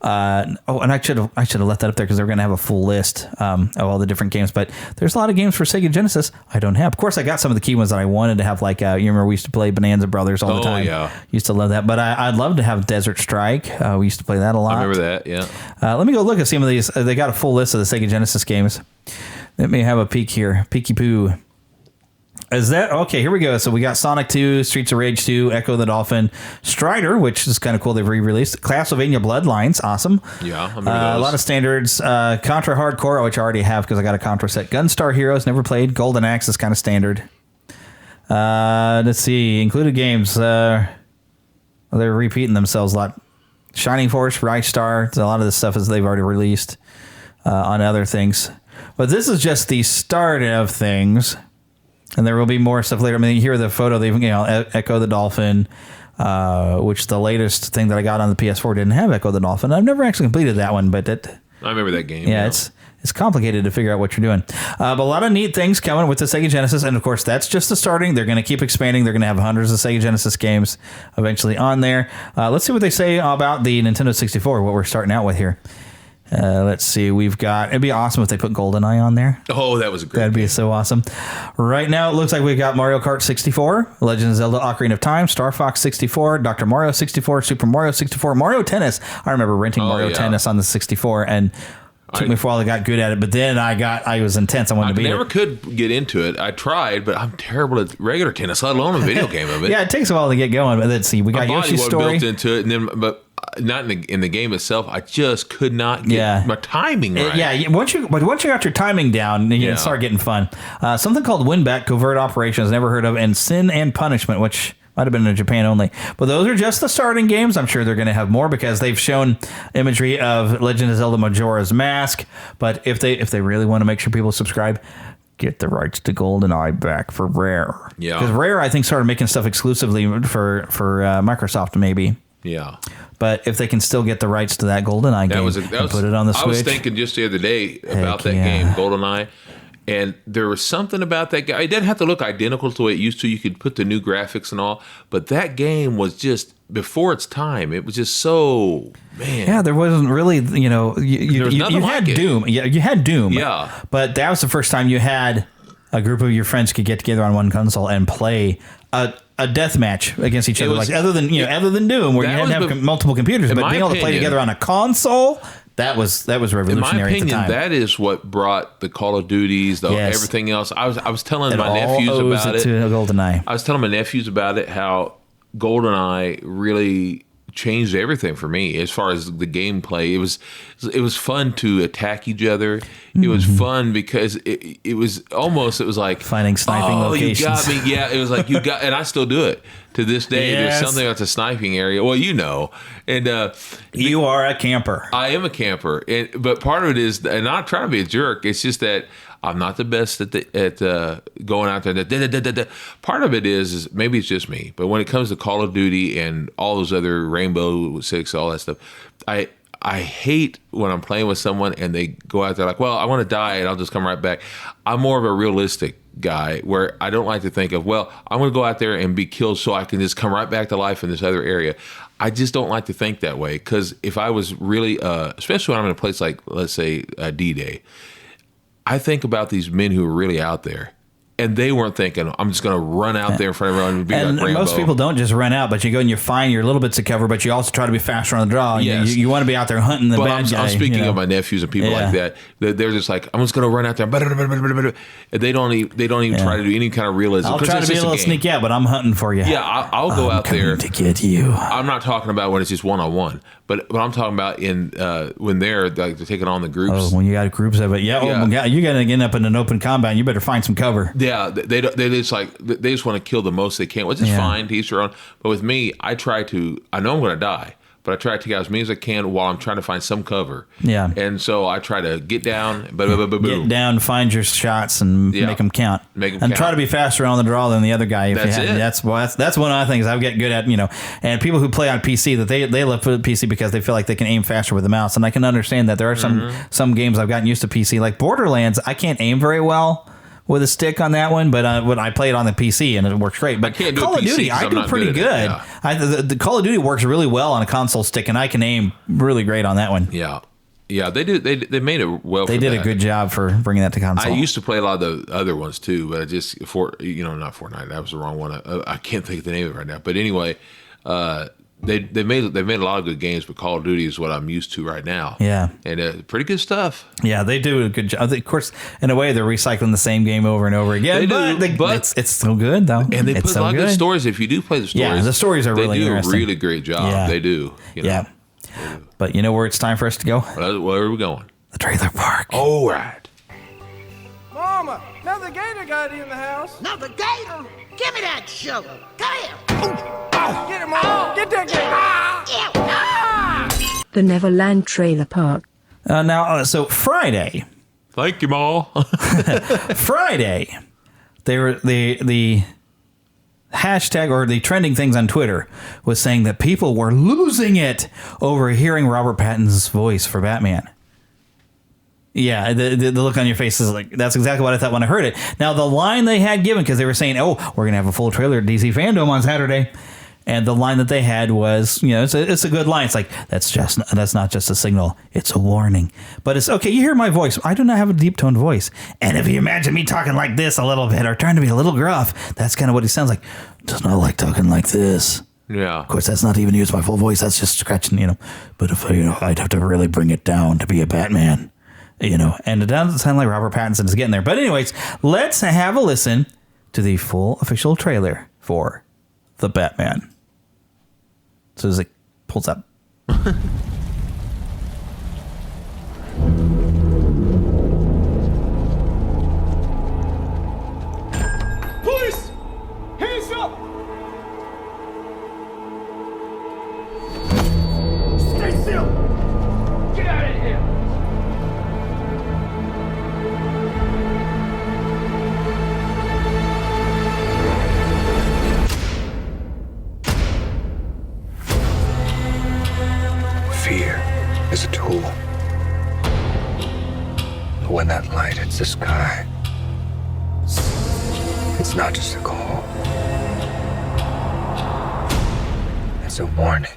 and I should have left that up there because they're going to have a full list of all the different games. But there's a lot of games for Sega Genesis I don't have. Of course, I got some of the key ones that I wanted to have. Like you remember we used to play Bonanza Brothers all the time. Yeah, used to love that. But I'd love to have Desert Strike. We used to play that a lot. I remember that. Yeah. Let me go look at some of these. They got a full list of the Sega Genesis games. Let me have a peek here. Peeky poo. Is that okay? Here we go. So we got Sonic 2, Streets of Rage 2, Echo the Dolphin, Strider, which is kind of cool. They've re-released Castlevania Bloodlines, awesome. Yeah, I remember those. A lot of standards. Contra Hardcore, which I already have because I got a Contra set. Gunstar Heroes, never played. Golden Axe is kind of standard. Let's see, included games. They're repeating themselves a lot. Shining Force, Rise Star. A lot of this stuff is they've already released on other things. But this is just the start of things. And there will be more stuff later. I mean, you hear the photo, they Echo the Dolphin, which the latest thing that I got on the PS4 didn't have Echo the Dolphin. I've never actually completed that one, but I remember that game. Yeah, it's complicated to figure out what you're doing. But a lot of neat things coming with the Sega Genesis. And, of course, that's just the starting. They're going to keep expanding. They're going to have hundreds of Sega Genesis games eventually on there. Let's see what they say about the Nintendo 64, what we're starting out with here. Let's see. It'd be awesome if they put GoldenEye on there. Oh, that was a great That'd be so awesome. Right now, it looks like we've got Mario Kart 64, Legend of Zelda Ocarina of Time, Star Fox 64, Dr. Mario 64, Super Mario 64, Mario Tennis. I remember renting Mario Tennis on the 64 and took me for a while. I got good at it, but then I was intense. I wanted to beat it. I never could get into it. I tried, but I'm terrible at regular tennis, let alone a video game of it. Yeah, it takes a while to get going, but let's see. We got Yoshi's Story. Built into it, but not in the game itself. I just could not get my timing right. Yeah, once you got your timing down, you start getting fun. Something called Winback Covert Operations, never heard of, and Sin and Punishment, which might have been in Japan only. But those are just the starting games. I'm sure they're going to have more because they've shown imagery of Legend of Zelda Majora's Mask. But if they really want to make sure people subscribe, get the rights to GoldenEye back for Rare. Yeah, because Rare, I think, started making stuff exclusively for Microsoft, maybe. Yeah. But if they can still get the rights to that GoldenEye game and put it on the Switch. I was thinking just the other day about that game, GoldenEye, and there was something about that game. It didn't have to look identical to the way it used to. You could put the new graphics and all, but that game was just before its time. It was just so, man. Yeah, there wasn't really, you had Doom. Yeah, you had Doom. Yeah. But that was the first time you had a group of your friends could get together on one console and play a death match against each other. was- Like other than Doom, where you that had to was have multiple computers, in but my being able to play opinion- together on a console, that was In my revolutionary opinion, at the time. that is what brought the Call of Duties, Yes. everything else. I was telling It my all nephews owes about it to it. GoldenEye. I was telling my nephews about it, how GoldenEye really changed everything for me as far as the gameplay. It was fun to attack each other. It was fun because it was like Finding sniping locations. You got me. Yeah, it was like you got, and I still do it to this day. Yes. There's something about the sniping area. Well, and You are a camper. I am a camper, but part of it is, and I'm not trying to be a jerk. It's just that I'm not the best at going out there. Part of it is maybe it's just me, but when it comes to Call of Duty and all those other Rainbow Six, all that stuff, I hate when I'm playing with someone and they go out there like, well, I want to die and I'll just come right back. I'm more of a realistic guy where I don't like to think of, well, I'm going to go out there and be killed so I can just come right back to life in this other area. I just don't like to think that way, because if I was really, especially when I'm in a place like, let's say, D-Day, I think about these men who are really out there, and they weren't thinking, I'm just going to run out there in front of everyone and be And like Rambo. most people don't just run out, but you go and you find your little bits of cover, but you also try to be faster on the draw. Yes. You want to be out there hunting the But bad guy. I'm speaking of my nephews and people like that. They're just like, I'm just going to run out there, and they don't even try to do any kind of realism. I'll 'cause try it's to be a just little game. sneaky out, but I'm hunting for you. Yeah, I'll go out there to get you. I'm not talking about when it's just one-on-one, but I'm talking about when they're taking on the groups. Oh, when you got groups of it, Yeah. Oh my God, you got to get up in an open combat. You better find some cover. Yeah, they just want to kill the most they can, which is fine. To each their own. But with me, I know I'm going to die, but I try to take out as many as I can while I'm trying to find some cover. Yeah. And so I try to get down, Get down, find your shots, and make them count. And try to be faster on the draw than the other guy. If That's you have. it. That's one of the things I get good at. And people who play on PC, that they love PC because they feel like they can aim faster with the mouse. And I can understand that. There are some games I've gotten used to PC, like Borderlands. I can't aim very well with a stick on that one, but when I play it on the PC and it works great. But Call of Duty, I do pretty good. The Call of Duty works really well on a console stick, and I can aim really great on that one. Yeah, they do. They made it well. They did a good job for bringing that to console. I used to play a lot of the other ones too, but I just not Fortnite. That was the wrong one. I can't think of the name of it right now. But anyway, They made a lot of good games, but Call of Duty is what I'm used to right now. Yeah, and pretty good stuff. Yeah, they do a good job. Of course, in a way, they're recycling the same game over and over again. But it's still good though, and they put a lot of good stories. If you do play the stories, yeah, the stories are really interesting. They do a really great job. Yeah. They do. Yeah, but you know where it's time for us to go? Where are we going? The trailer park. Oh, right. Mama, another gator got in the house. Another gator? Give me that shovel. Come here. Get him, Mama. Get that gator. The Neverland Trailer Park. So Friday. Thank you, Ma. Friday, the hashtag or the trending things on Twitter was saying that people were losing it over hearing Robert Pattinson's voice for Batman. Yeah, the look on your face is like, that's exactly what I thought when I heard it. Now, the line they had given, because they were saying, oh, we're going to have a full trailer at DC Fandome on Saturday. And the line that they had was, it's a good line. It's like, that's not just a signal. It's a warning. But it's, okay, you hear my voice. I do not have a deep-toned voice. And if you imagine me talking like this a little bit or trying to be a little gruff, that's kind of what he sounds like. Does not like talking like this. Yeah. Of course, that's not even use my full voice. That's just scratching, But if I'd have to really bring it down to be a Batman. And it doesn't sound like Robert Pattinson is getting there. But anyways, let's have a listen to the full official trailer for The Batman. So as it pulls up. Police! Hands up! Stay still! Get out of here! Fear is a tool. But when that light hits the sky, it's not just a call. It's a warning.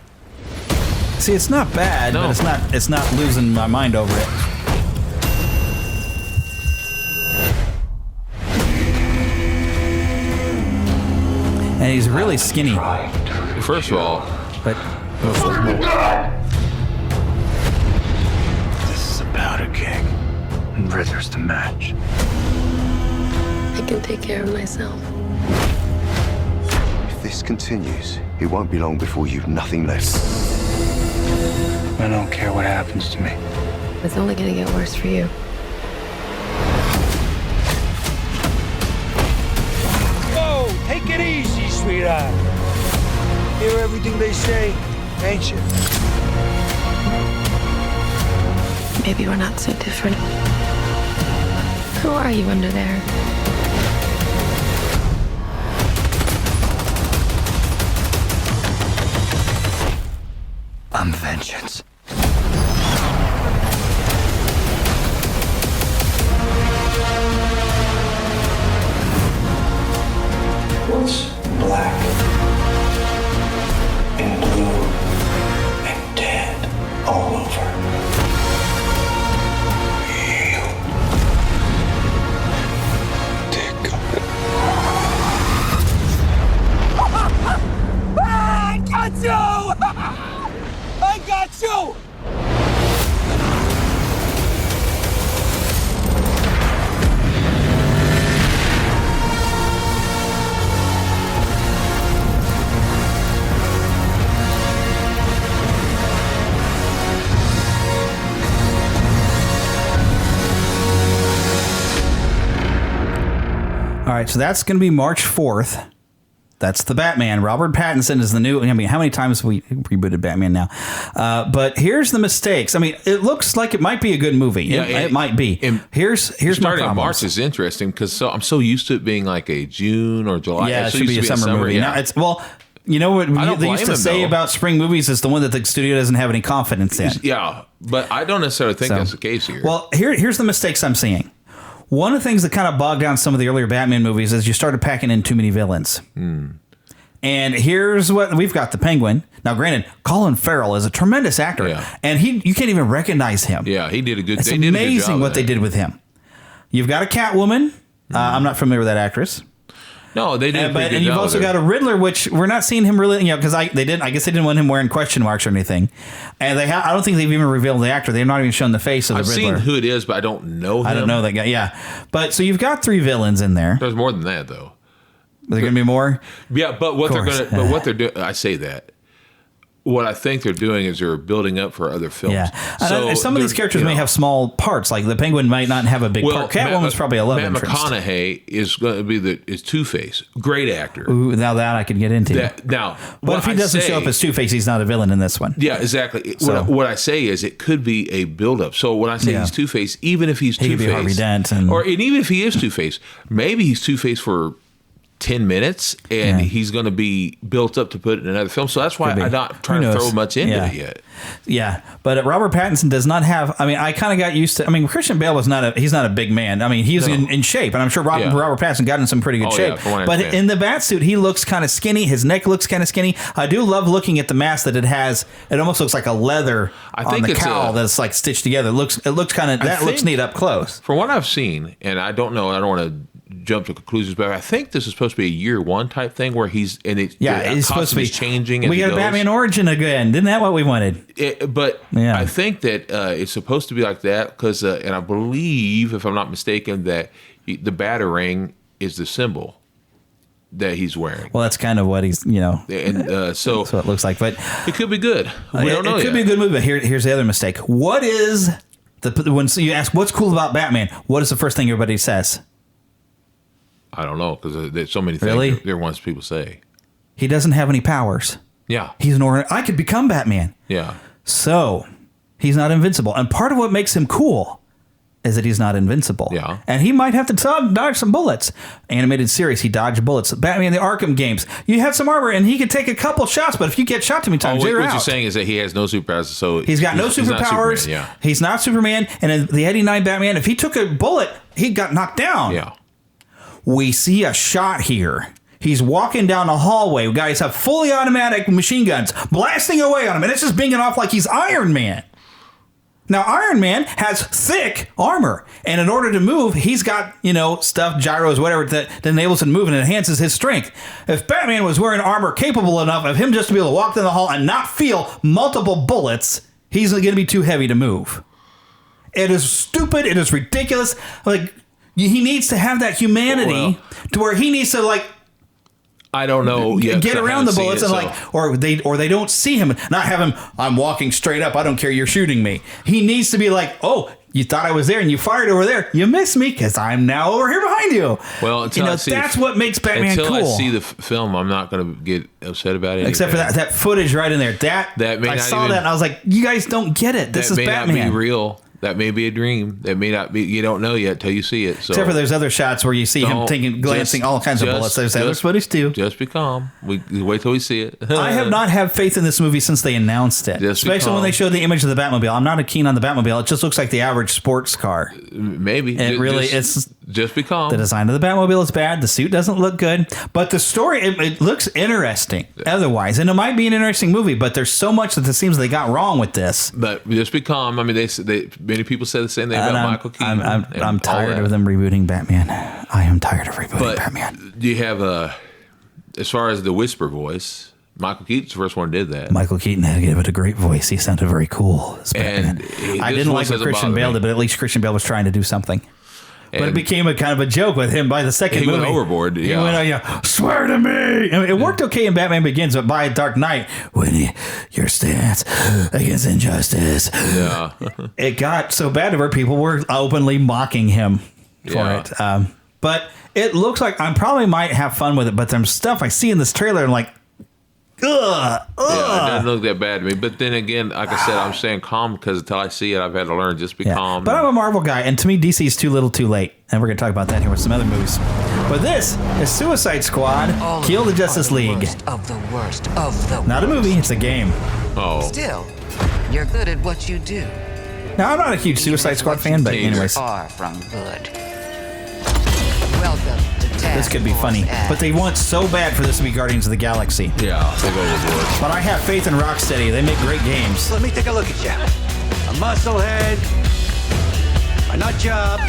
See, it's not bad, but it's not losing my mind over it. And he's really skinny. First of all, but This is a powder keg. And Riddler's the match. I can take care of myself. If this continues, it won't be long before you've nothing left. I don't care what happens to me. It's only gonna get worse for you. Whoa, take it easy, sweetheart. Hear everything they say, ain't you? Maybe we're not so different. Who are you under there? I'm vengeance. What's black and blue and dead all over? You. Take it. I got you! I got you! all right, so that's going to be March 4th. That's the Batman. Robert Pattinson is the new. I mean, how many times have we rebooted Batman now? But here's the mistakes. I mean, it looks like it might be a good movie. Yeah, it might be. Here's my starting in problems. March is interesting because I'm so used to it being like a June or July. Yeah, It's it so should be used a to summer movie. Yeah. Now it's you know what I don't they used to blame him, say though. about spring movies is the one that the studio doesn't have any confidence in. Yeah, but I don't necessarily think that's the case here. Well, here's the mistakes I'm seeing. One of the things that kind of bogged down some of the earlier Batman movies is you started packing in too many villains. And here's what we've got: the Penguin. Now, granted, Colin Farrell is a tremendous actor, and you can't even recognize him. Yeah, he did a good. It's they did a good amazing job what they did with him. You've got a Catwoman. I'm not familiar with that actress. No, they did. And you've also got a Riddler, which we're not seeing him really, because I guess they didn't want him wearing question marks or anything. And I don't think they've even revealed the actor. They've not even shown the face of the Riddler. I've seen who it is, but I don't know him. I don't know that guy. Yeah, but so you've got 3 villains in there. There's more than that, though. Are there going to be more? Yeah, but what they're doing, I say that. What I think they're doing is they're building up for other films. Yeah, So some of these characters may have small parts. Like the Penguin might not have a big part. Catwoman's probably a love interest. Matt McConaughey is going to be is Two-Face. Great actor. Ooh, now that I could get into. But if he doesn't show up as Two-Face, he's not a villain in this one. Yeah, exactly. So, what I say is it could be a build-up. So when I say he's Two-Face, even if he's he Two-Face, could be Harvey Dent, and even if he is Two-Face, maybe he's Two-Face for 10 minutes and he's going to be built up to put it in another film. So that's why I'm not trying to throw much into it yet. Yeah, but Robert Pattinson does not have. I mean, I kind of got used to. I mean, Christian Bale was not he's not a big man. I mean, he's in shape, and I'm sure Robert Pattinson got in some pretty good shape. But in the Batsuit, he looks kind of skinny. His neck looks kind of skinny. I do love looking at the mask that it has. It almost looks like a leather on the cowl that's like stitched together. It looks kind of looks neat up close. From what I've seen, and I don't know, I don't want to jump to conclusions, but I think this is supposed to be a year one type thing where he's supposed to be changing. We got a Batman origin again. Isn't that what we wanted? I think that it's supposed to be like that because, and I believe, if I'm not mistaken, that the Batarang is the symbol that he's wearing. Well, that's kind of what he's, and so that's what it looks like. But it could be good. We don't know. It could be a good movie. But here's the other mistake. What is when you ask what's cool about Batman? What is the first thing everybody says? I don't know because there's so many things there wants people say. He doesn't have any powers. Yeah, he's an ordinary. I could become Batman. Yeah. So he's not invincible, and part of what makes him cool is that he's not invincible. Yeah. And he might have to dodge some bullets. Animated series, he dodged bullets. Batman, the Arkham games, you had some armor, and he could take a couple shots, but if you get shot too many times, you're out. What you're saying is that he has no superpowers, so he's got no superpowers. He's not Superman, and in the 89 Batman, if he took a bullet, he got knocked down. Yeah. We see a shot here. He's walking down a hallway. Guys have fully automatic machine guns blasting away on him, and it's just binging off like he's Iron Man. Now, Iron Man has thick armor, and in order to move, he's got, stuff, gyros, whatever, that enables him to move and enhances his strength. If Batman was wearing armor capable enough of him just to be able to walk down the hall and not feel multiple bullets, he's going to be too heavy to move. It is stupid. It is ridiculous. Like, he needs to have that humanity to where he needs to, I don't know. Get around the bullets or they don't see him. Not have him. I'm walking straight up. I don't care. You're shooting me. He needs to be like, oh, you thought I was there and you fired over there. You missed me because I'm now over here behind you. Well, that's what makes Batman cool. Until I see the film, I'm not going to get upset about it. Except for that footage right in there. I saw that and I was like, you guys don't get it. This is Batman. That may not be real. That may be a dream. That may not be. You don't know yet till you see it. So. Except for there's other shots where you see him glancing all kinds of bullets. There's other footage too. Just be calm. We wait till we see it. I have not had faith in this movie since they announced it. Especially when they showed the image of the Batmobile. I'm not keen on the Batmobile. It just looks like the average sports car. Maybe. It's just be calm. The design of the Batmobile is bad. The suit doesn't look good. But the story, it looks interesting otherwise. And it might be an interesting movie, but there's so much that it seems they got wrong with this. But just be calm. I mean, many people said the same thing about Michael Keaton. I'm tired of them rebooting Batman. I am tired of rebooting Batman. Do you have as far as the whisper voice, Michael Keaton's the first one who did that. Michael Keaton gave it a great voice. He sounded very cool as Batman. I didn't like what Christian Bale did, but at least Christian Bale was trying to do something. But it became a kind of a joke with him by the second movie. He went overboard. He went, swear to me. I mean, it worked okay in Batman Begins, but by Dark Knight, your stance against injustice. Yeah. It got so bad to where people were openly mocking him for it. But it looks like I probably might have fun with it, but there's stuff I see in this trailer and like, ugh. Yeah, it doesn't look that bad to me. But then again, like I said, I'm staying calm because until I see it, I've had to learn just be calm. But I'm a Marvel guy, and to me, DC is too little, too late. And we're going to talk about that here with some other movies. But this is Suicide Squad: Kill the Justice League. Worst of the Not a movie; it's a game. Oh. Still, you're good at what you do. Now, I'm not a huge Suicide Squad fan, but anyways. Far from good. Welcome to Task This could be funny, but they want so bad for this to be Guardians of the Galaxy. Yeah, they go overboard. But I have faith in Rocksteady. They make great games. Let me take a look at you. A musclehead, a nut job,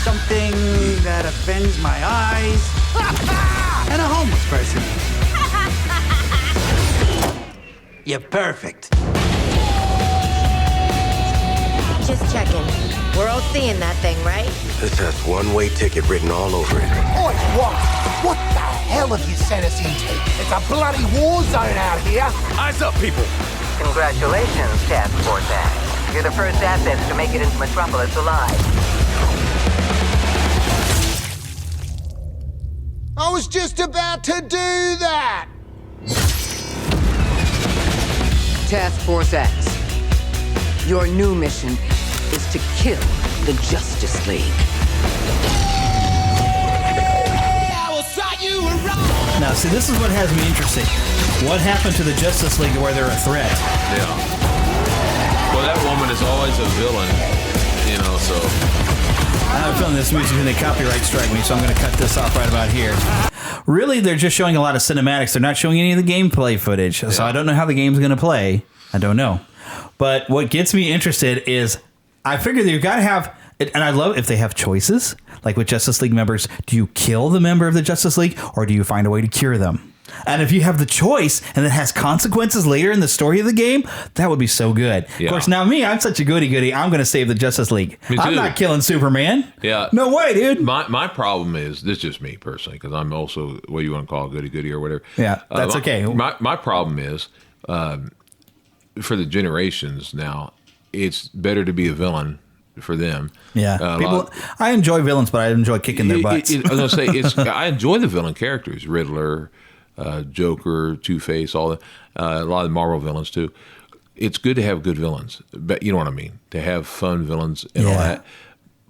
something that offends my eyes, and a homeless person. You're perfect. Just checking. We're all seeing that thing, right? This has one-way ticket written all over it. Oi, what the hell have you sent us into? It's a bloody war zone out here. Eyes up, people. Congratulations, Task Force X. You're the first assets to make it into Metropolis alive. I was just about to do that. Task Force X. Your new mission is to kill the Justice League. Now, see, this is what has me interested. What happened to the Justice League where they're a threat? Yeah. Well, that woman is always a villain, so. I have a feeling this music's going to copyright strike me, so I'm going to cut this off right about here. Really, they're just showing a lot of cinematics. They're not showing any of the gameplay footage, so I don't know how the game's going to play. I don't know. But what gets me interested is I figure that you've got to have, and I love if they have choices, like with Justice League members, do you kill the member of the Justice League or do you find a way to cure them? And if you have the choice and it has consequences later in the story of the game, that would be so good. Yeah. Of course, now I'm such a goody-goody, I'm going to save the Justice League. I'm not killing Superman. Yeah. No way, dude. My problem is, this is just me personally, because I'm also, what you want to call goody-goody or whatever. Yeah, that's okay. My problem is, for the generations now, it's better to be a villain for them. Yeah, I enjoy villains, but I enjoy kicking their butts. I was going to say, I enjoy the villain characters, Riddler, Joker, Two-Face, all that. A lot of the Marvel villains too. It's good to have good villains, but you know what I mean. To have fun villains and all that.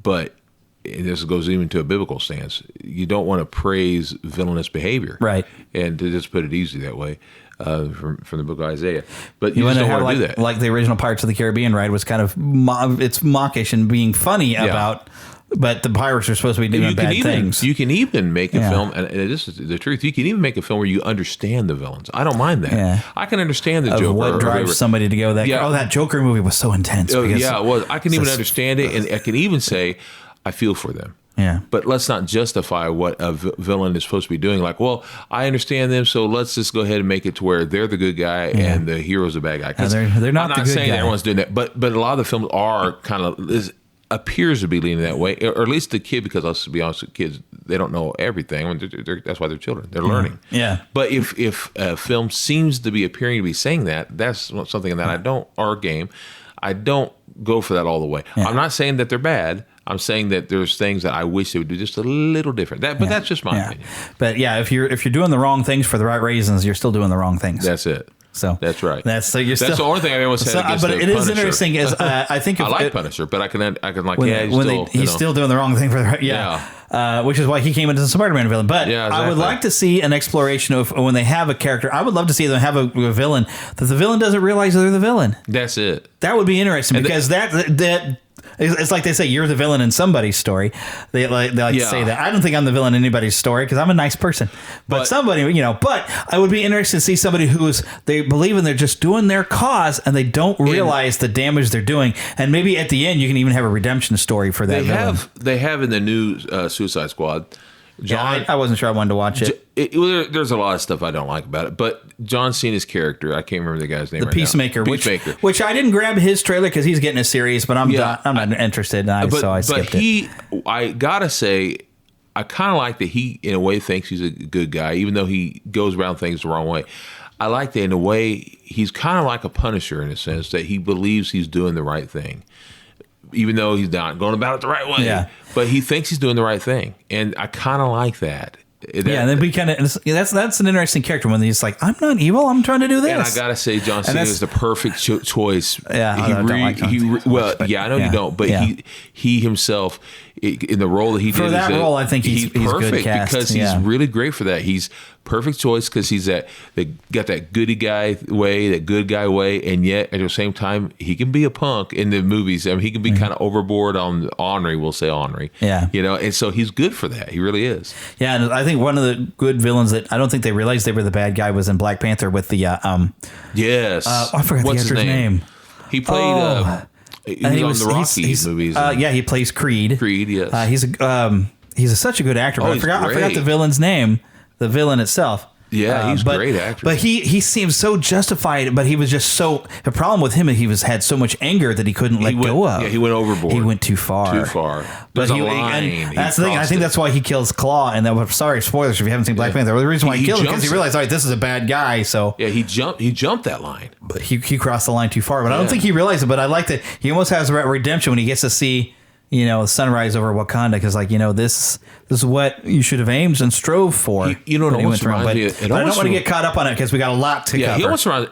But this goes even to a biblical stance. You don't want to praise villainous behavior, right? And to just put it easy that way. From the book of Isaiah, but you just don't want to do that. Like the original Pirates of the Caribbean ride was kind of it's mockish and being funny about But the pirates are supposed to be doing bad things. You can even make a film, and this is the truth. You can even make a film where you understand the villains. I don't mind that. Yeah. I can understand the Joker. What drives somebody to go that? Yeah. Oh, that Joker movie was so intense. Oh, yeah, it was. I can even understand it, and I can even say I feel for them. Yeah. But let's not justify what a villain is supposed to be doing. Like, well, I understand them, so let's just go ahead and make it to where they're the good guy and the hero's the bad guy. They're not I'm not saying that everyone's doing that, but a lot of the films are kind of appears to be leaning that way, or at least the kid, because let's be honest with kids, they don't know everything. I mean, that's why they're children. They're learning. Yeah. But if a film seems to be appearing to be saying that, that's something that I don't, or a game, I don't go for that all the way. Yeah. I'm not saying that they're bad. I'm saying that there's things that I wish they would do just a little different. But that's just my opinion. But yeah, if you're doing the wrong things for the right reasons, you're still doing the wrong things. That's it. So that's right. That's the only thing I ever said against but the it is Punisher. interesting. Is I think I like Punisher, but I can like he's still doing the wrong thing for the right. Which is why he came into the Spider-Man villain. But I would like to see an exploration of when they have a character. I would love to see them have a villain that the villain doesn't realize they're the villain. That's it. That would be interesting because that. It's like they say you're the villain in somebody's story. They like to say that. I don't think I'm the villain in anybody's story because I'm a nice person. But somebody, But I would be interested to see somebody they believe in. They're just doing their cause and they don't realize the damage they're doing. And maybe at the end you can even have a redemption story for that. They have in the new Suicide Squad. John, I wasn't sure I wanted to watch it. There's a lot of stuff I don't like about it, but John Cena's character, I can't remember the guy's name. Peacemaker, which I didn't grab his trailer because he's getting a series, but I'm not interested, so I skipped it. I gotta say, I kind of like that he, in a way, thinks he's a good guy, even though he goes around things the wrong way. I like that in a way he's kind of like a Punisher in a sense that he believes he's doing the right thing, even though he's not going about it the right way. Yeah. But he thinks he's doing the right thing, and I kind of like that. And then we kind of that's an interesting character when he's like, I'm not evil, I'm trying to do this. And I gotta say, John Cena is the perfect choice. Yeah, I don't like John Cena I know you don't, but he himself in the role that he did for that role, I think he's perfect good cast, because he's really great for that. He's perfect choice because he's got that goody guy way, that good guy way, and yet at the same time he can be a punk in the movies. I mean, he can be kind of overboard on ornery. We'll say ornery. Yeah, and so he's good for that. He really is. Yeah, and I think one of the good villains that I don't think they realized they were the bad guy was in Black Panther with the yes. I forgot the actor's name. He played. He was on the Rocky movies. He plays Creed. Creed, yes. He's such a good actor. But I forgot the villain's name. The villain itself. Yeah, he's a great actor. But he seems so justified. But he was just so. The problem with him is he had so much anger that he couldn't let go of. Yeah, he went overboard. He went too far. There's a line. That's the thing. I think that's why he kills Claw. And sorry, spoilers if you haven't seen Black Panther. The reason why he killed him because he realized, all right, this is a bad guy. So yeah, he jumped that line. But he crossed the line too far. But I don't think he realized it. But I like that he almost has a redemption when he gets to see the sunrise over Wakanda because this is what you should have aimed and strove for. It almost reminds me. I don't want to get caught up on it because we got a lot to cover. It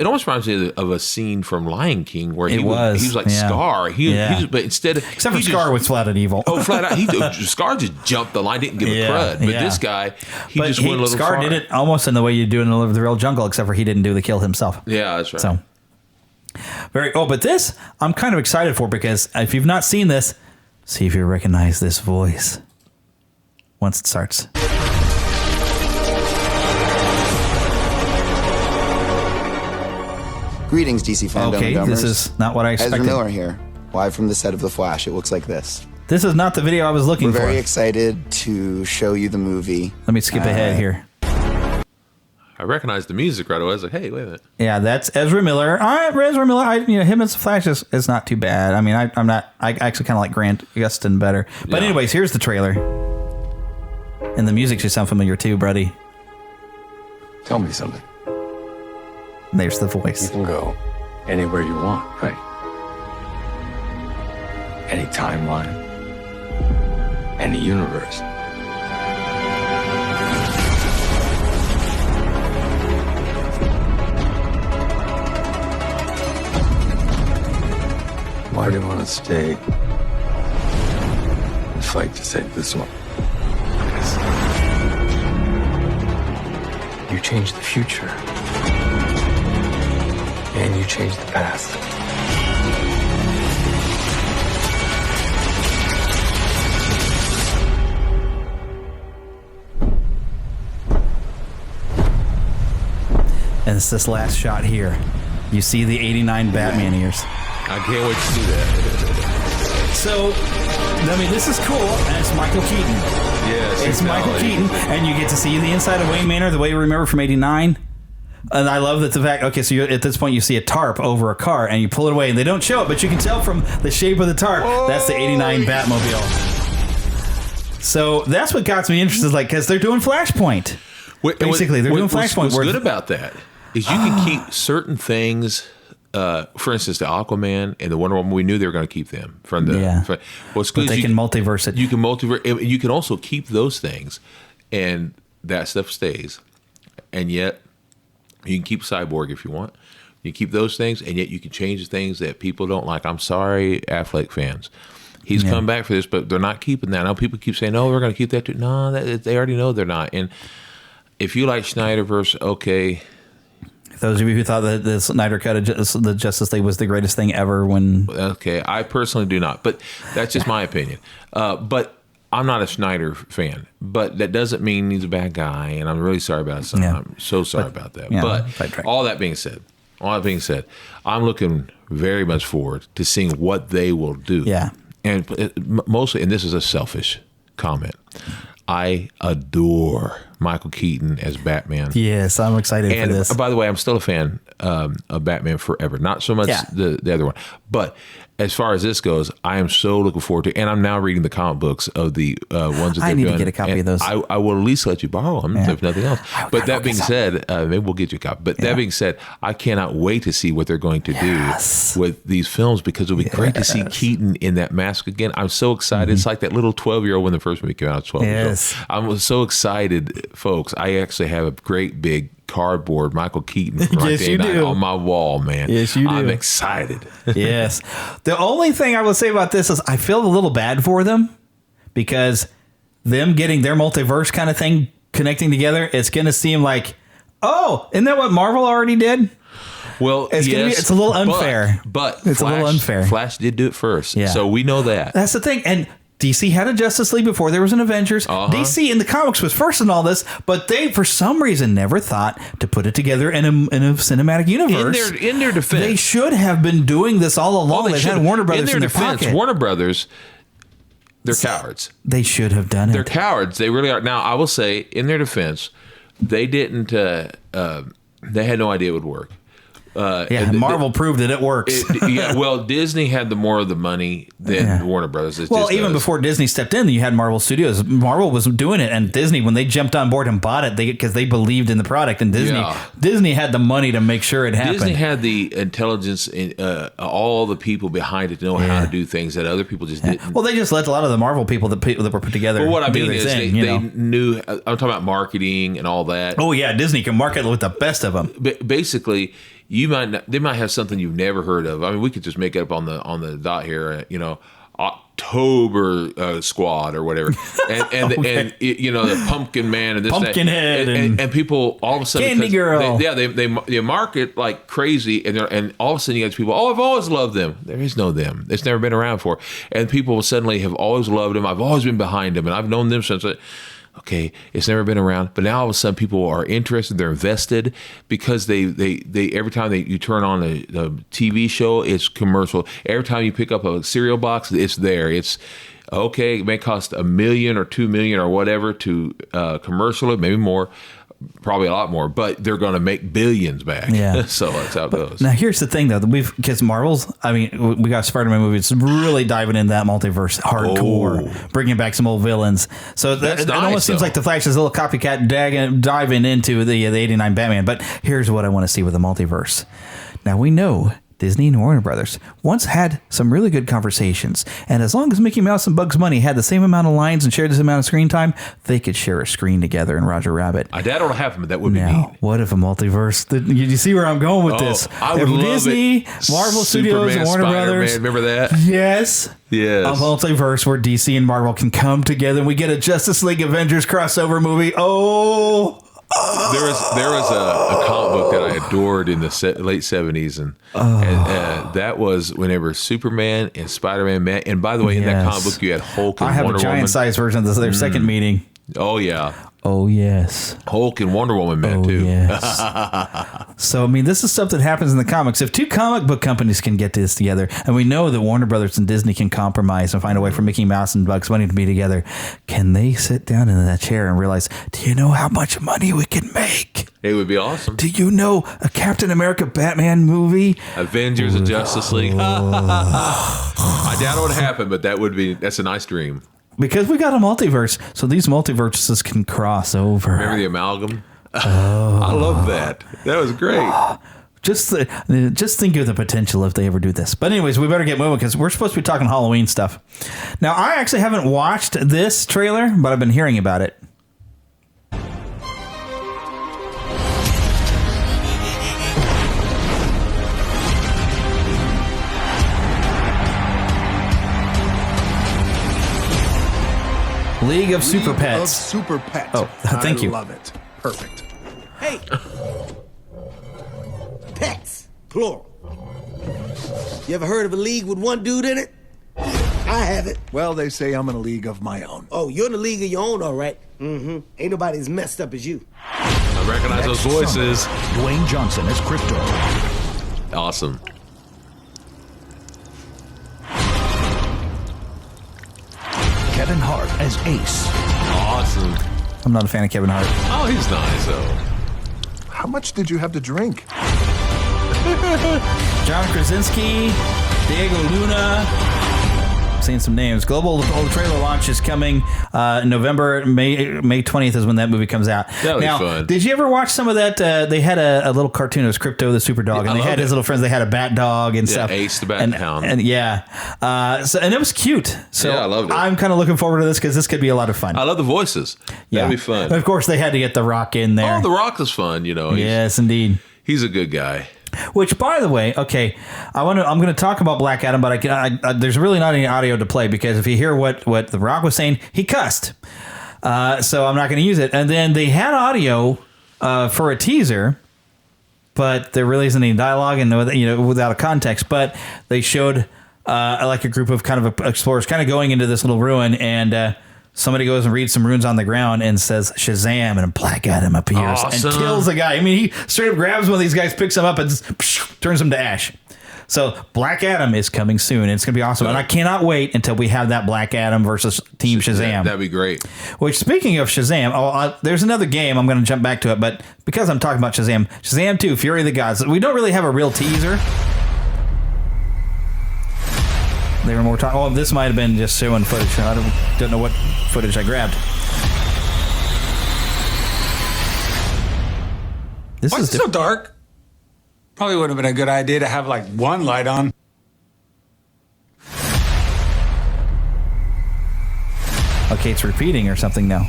almost reminds me of a scene from Lion King where he was like Scar. But instead of except for Scar was flat out evil. Oh, flat out. Scar just jumped the line, didn't give a crud. But this guy, he just went a little Scar far. did it almost in the way you do in the real jungle, except for he didn't do the kill himself. Yeah, that's right. So but this I'm kind of excited for because if you've not seen this. See if you recognize this voice once it starts. Greetings, DC Fandome. Okay, this is not what I expected. Ezra Miller here, live from the set of The Flash. It looks like this. This is not the video I was looking for. We're very excited to show you the movie. Let me skip ahead here. I recognized the music right away. I was like, hey, wait a minute. Yeah, that's Ezra Miller. All right, Ezra Miller. Him as Flash is not too bad. I mean, I actually kind of like Grant Gustin better. But anyways, here's the trailer. And the music should sound familiar too, buddy. Tell me something. There's the voice. You can go anywhere you want, right? Any timeline, any universe. Why do you want to stay and fight to save this one? You change the future. And you change the past. And it's this last shot here. You see the 89 Batman ears. I can't wait to see that. So, I mean, this is cool, and it's Michael Keaton. Yes, it's Michael Keaton, and you get to see the inside of Wayne Manor the way you remember from 89. And I love that the fact, okay, so at this point you see a tarp over a car, and you pull it away, and they don't show it, but you can tell from the shape of the tarp, that's the 89 Batmobile. So that's what got me interested, like, because they're doing Flashpoint. Basically, they're doing Flashpoint. What's good about that is you can keep certain things. For instance, the Aquaman and the Wonder Woman, we knew they were going to keep them from the. What's good but they can multiverse it. You can multiverse. You can also keep those things, and that stuff stays. And yet, you can keep Cyborg if you want. You keep those things, and yet you can change the things that people don't like. I'm sorry, Affleck fans. He's come back for this, but they're not keeping that. I know people keep saying, "No, we're going to keep that too." No, they already know they're not. And if you like Snyderverse, okay. Those of you who thought that the Snyder Cut of the Justice League was the greatest thing ever Okay, I personally do not, but that's just my opinion. But I'm not a Snyder fan, but that doesn't mean he's a bad guy, and I'm really sorry about it. I'm so sorry about that. Yeah, but all that being said, I'm looking very much forward to seeing what they will do. Yeah. And mostly, and this is a selfish comment, I adore Michael Keaton as Batman. Yes, I'm excited for this. By the way, I'm still a fan of Batman Forever. Not so much the other one. But as far as this goes, I am so looking forward to it. And I'm now reading the comic books of the ones that they're doing. I need to get a copy of those. I will at least let you borrow them, if nothing else. But that being said, maybe we'll get you a copy. But that being said, I cannot wait to see what they're going to do with these films, because it'll be great to see Keaton in that mask again. I'm so excited. It's like that little 12-year-old when the first movie came out. 12 years old. I'm so excited, folks. I actually have a great big cardboard Michael Keaton on my wall, man. Yes, you do. I'm excited. Yes. The only thing I will say about this is I feel a little bad for them, because them getting their multiverse kind of thing connecting together, it's going to seem like, oh, isn't that what Marvel already did? Well, it's a little unfair. But it's a little unfair. Flash did do it first. Yeah. So we know that. That's the thing. And DC had a Justice League before there was an Avengers. DC in the comics was first in all this, but they, for some reason, never thought to put it together in a cinematic universe. In their defense, they should have been doing this all along. They had Warner Brothers in their pocket. Warner Brothers, they're cowards. They should have done it. They're cowards. They really are. Now, I will say, in their defense, they didn't. They had no idea it would work. Marvel proved that it works. Well, Disney had more of the money than Warner Brothers. Even before Disney stepped in, you had Marvel Studios. Marvel was doing it, and Disney, when they jumped on board and bought it, because they believed in the product, and Disney had the money to make sure it happened. Disney had the intelligence and all the people behind it to know how to do things that other people just didn't. Well, they just let a lot of the Marvel people that were put together. Well, what I mean is they knew. I'm talking about marketing and all that. Oh yeah, Disney can market with the best of them. Basically, they might have something you've never heard of. I mean, we could just make it up on the dot here. October Squad or whatever, and the Pumpkin Man and this Pumpkinhead and people all of a sudden Candy Girl. They market like crazy, and all of a sudden you get people. Oh, I've always loved them. There is no them. It's never been around for, and people suddenly have always loved them. I've always been behind them, and I've known them since. Okay, it's never been around, but now all of a sudden people are interested. They're invested because they every time you turn on a TV show, it's commercial. Every time you pick up a cereal box, it's there. It's okay. It may cost $1 million or $2 million or whatever to commercial it, maybe more. Probably a lot more, but they're going to make billions back. Yeah. So that's how it goes. Now, here's the thing, though. Because Marvel's, we got Spider-Man movies really diving in that multiverse hardcore, bringing back some old villains. So it almost seems like the Flash is a little copycat diving into the 89 Batman. But here's what I want to see with the multiverse. Now, we know Disney and Warner Brothers once had some really good conversations, and as long as Mickey Mouse and Bugs Bunny had the same amount of lines and shared the same amount of screen time, they could share a screen together in Roger Rabbit. I doubt it'll happen, but that would be neat. What if a multiverse? You see where I'm going with this? I would love Disney, Marvel Studios, and Warner Brothers. Remember that? Yes. A multiverse where DC and Marvel can come together, and we get a Justice League Avengers crossover movie. There was a comic book that I adored in the late 70s, and that was whenever Superman and Spider-Man met. And by the way, in that comic book, you had Hulk and Wonder Woman. I have a giant-sized version of their second meeting. Oh, yeah. Oh, yes. Hulk and Wonder Woman met, too. Yes. So, I mean, this is stuff that happens in the comics. If two comic book companies can get this together, and we know that Warner Brothers and Disney can compromise and find a way for Mickey Mouse and Bugs Bunny to be together, can they sit down in that chair and realize, do you know how much money we can make? It would be awesome. Do you know a Captain America Batman movie? Avengers of Justice League. I doubt it would happen, but that's a nice dream. Because we got a multiverse, so these multiverses can cross over. Remember the amalgam? I love that. That was great. Just think of the potential if they ever do this. But anyways, we better get moving because we're supposed to be talking Halloween stuff. Now, I actually haven't watched this trailer, but I've been hearing about it. League of Super Pets. Super Pets. Oh, thank you. I love it. Perfect. Hey! Pets, plural. You ever heard of a league with one dude in it? I haven't. Well, they say I'm in a league of my own. Oh, you're in a league of your own, all right. Mm-hmm. Ain't nobody as messed up as you. I recognize those voices. Dwayne Johnson as Crypto. Awesome. Kevin Hart as Ace. Awesome. I'm not a fan of Kevin Hart. Oh, he's nice, though. How much did you have to drink? John Krasinski, Diego Luna. Saying some names. Global trailer launch is coming November, May 20th is when that movie comes out. That'll be fun. Did you ever watch some of that? They had a little cartoon. It was Crypto the Super Dog, and they had his little friends. They had a bat dog and stuff. Ace the Bat Hound. And it was cute. So I loved it. I'm kind of looking forward to this because this could be a lot of fun. I love the voices. Yeah. That'd be fun. And of course, they had to get The Rock in there. Oh, The Rock is fun. Yes, indeed. He's a good guy. Which, by the way, okay, I'm going to talk about Black Adam, but there's really not any audio to play because if you hear what The Rock was saying, he cussed. So I'm not going to use it. And then they had audio for a teaser, but there really isn't any dialogue and without a context. But they showed like a group of kind of explorers kind of going into this little ruin, and somebody goes and reads some runes on the ground and says Shazam, and Black Adam appears and kills a guy. I mean, he straight up grabs one of these guys, picks him up, and turns him to ash. So Black Adam is coming soon, and it's going to be awesome. And I cannot wait until we have that Black Adam versus Team Shazam. That'd be great. Which, speaking of Shazam, there's another game. I'm going to jump back to it, but because I'm talking about Shazam 2, Fury of the Gods, we don't really have a real teaser. They were more talking. Oh, this might have been just showing footage. I don't know what footage I grabbed. Why is it so dark? Probably would have been a good idea to have like one light on. Okay, it's repeating or something now.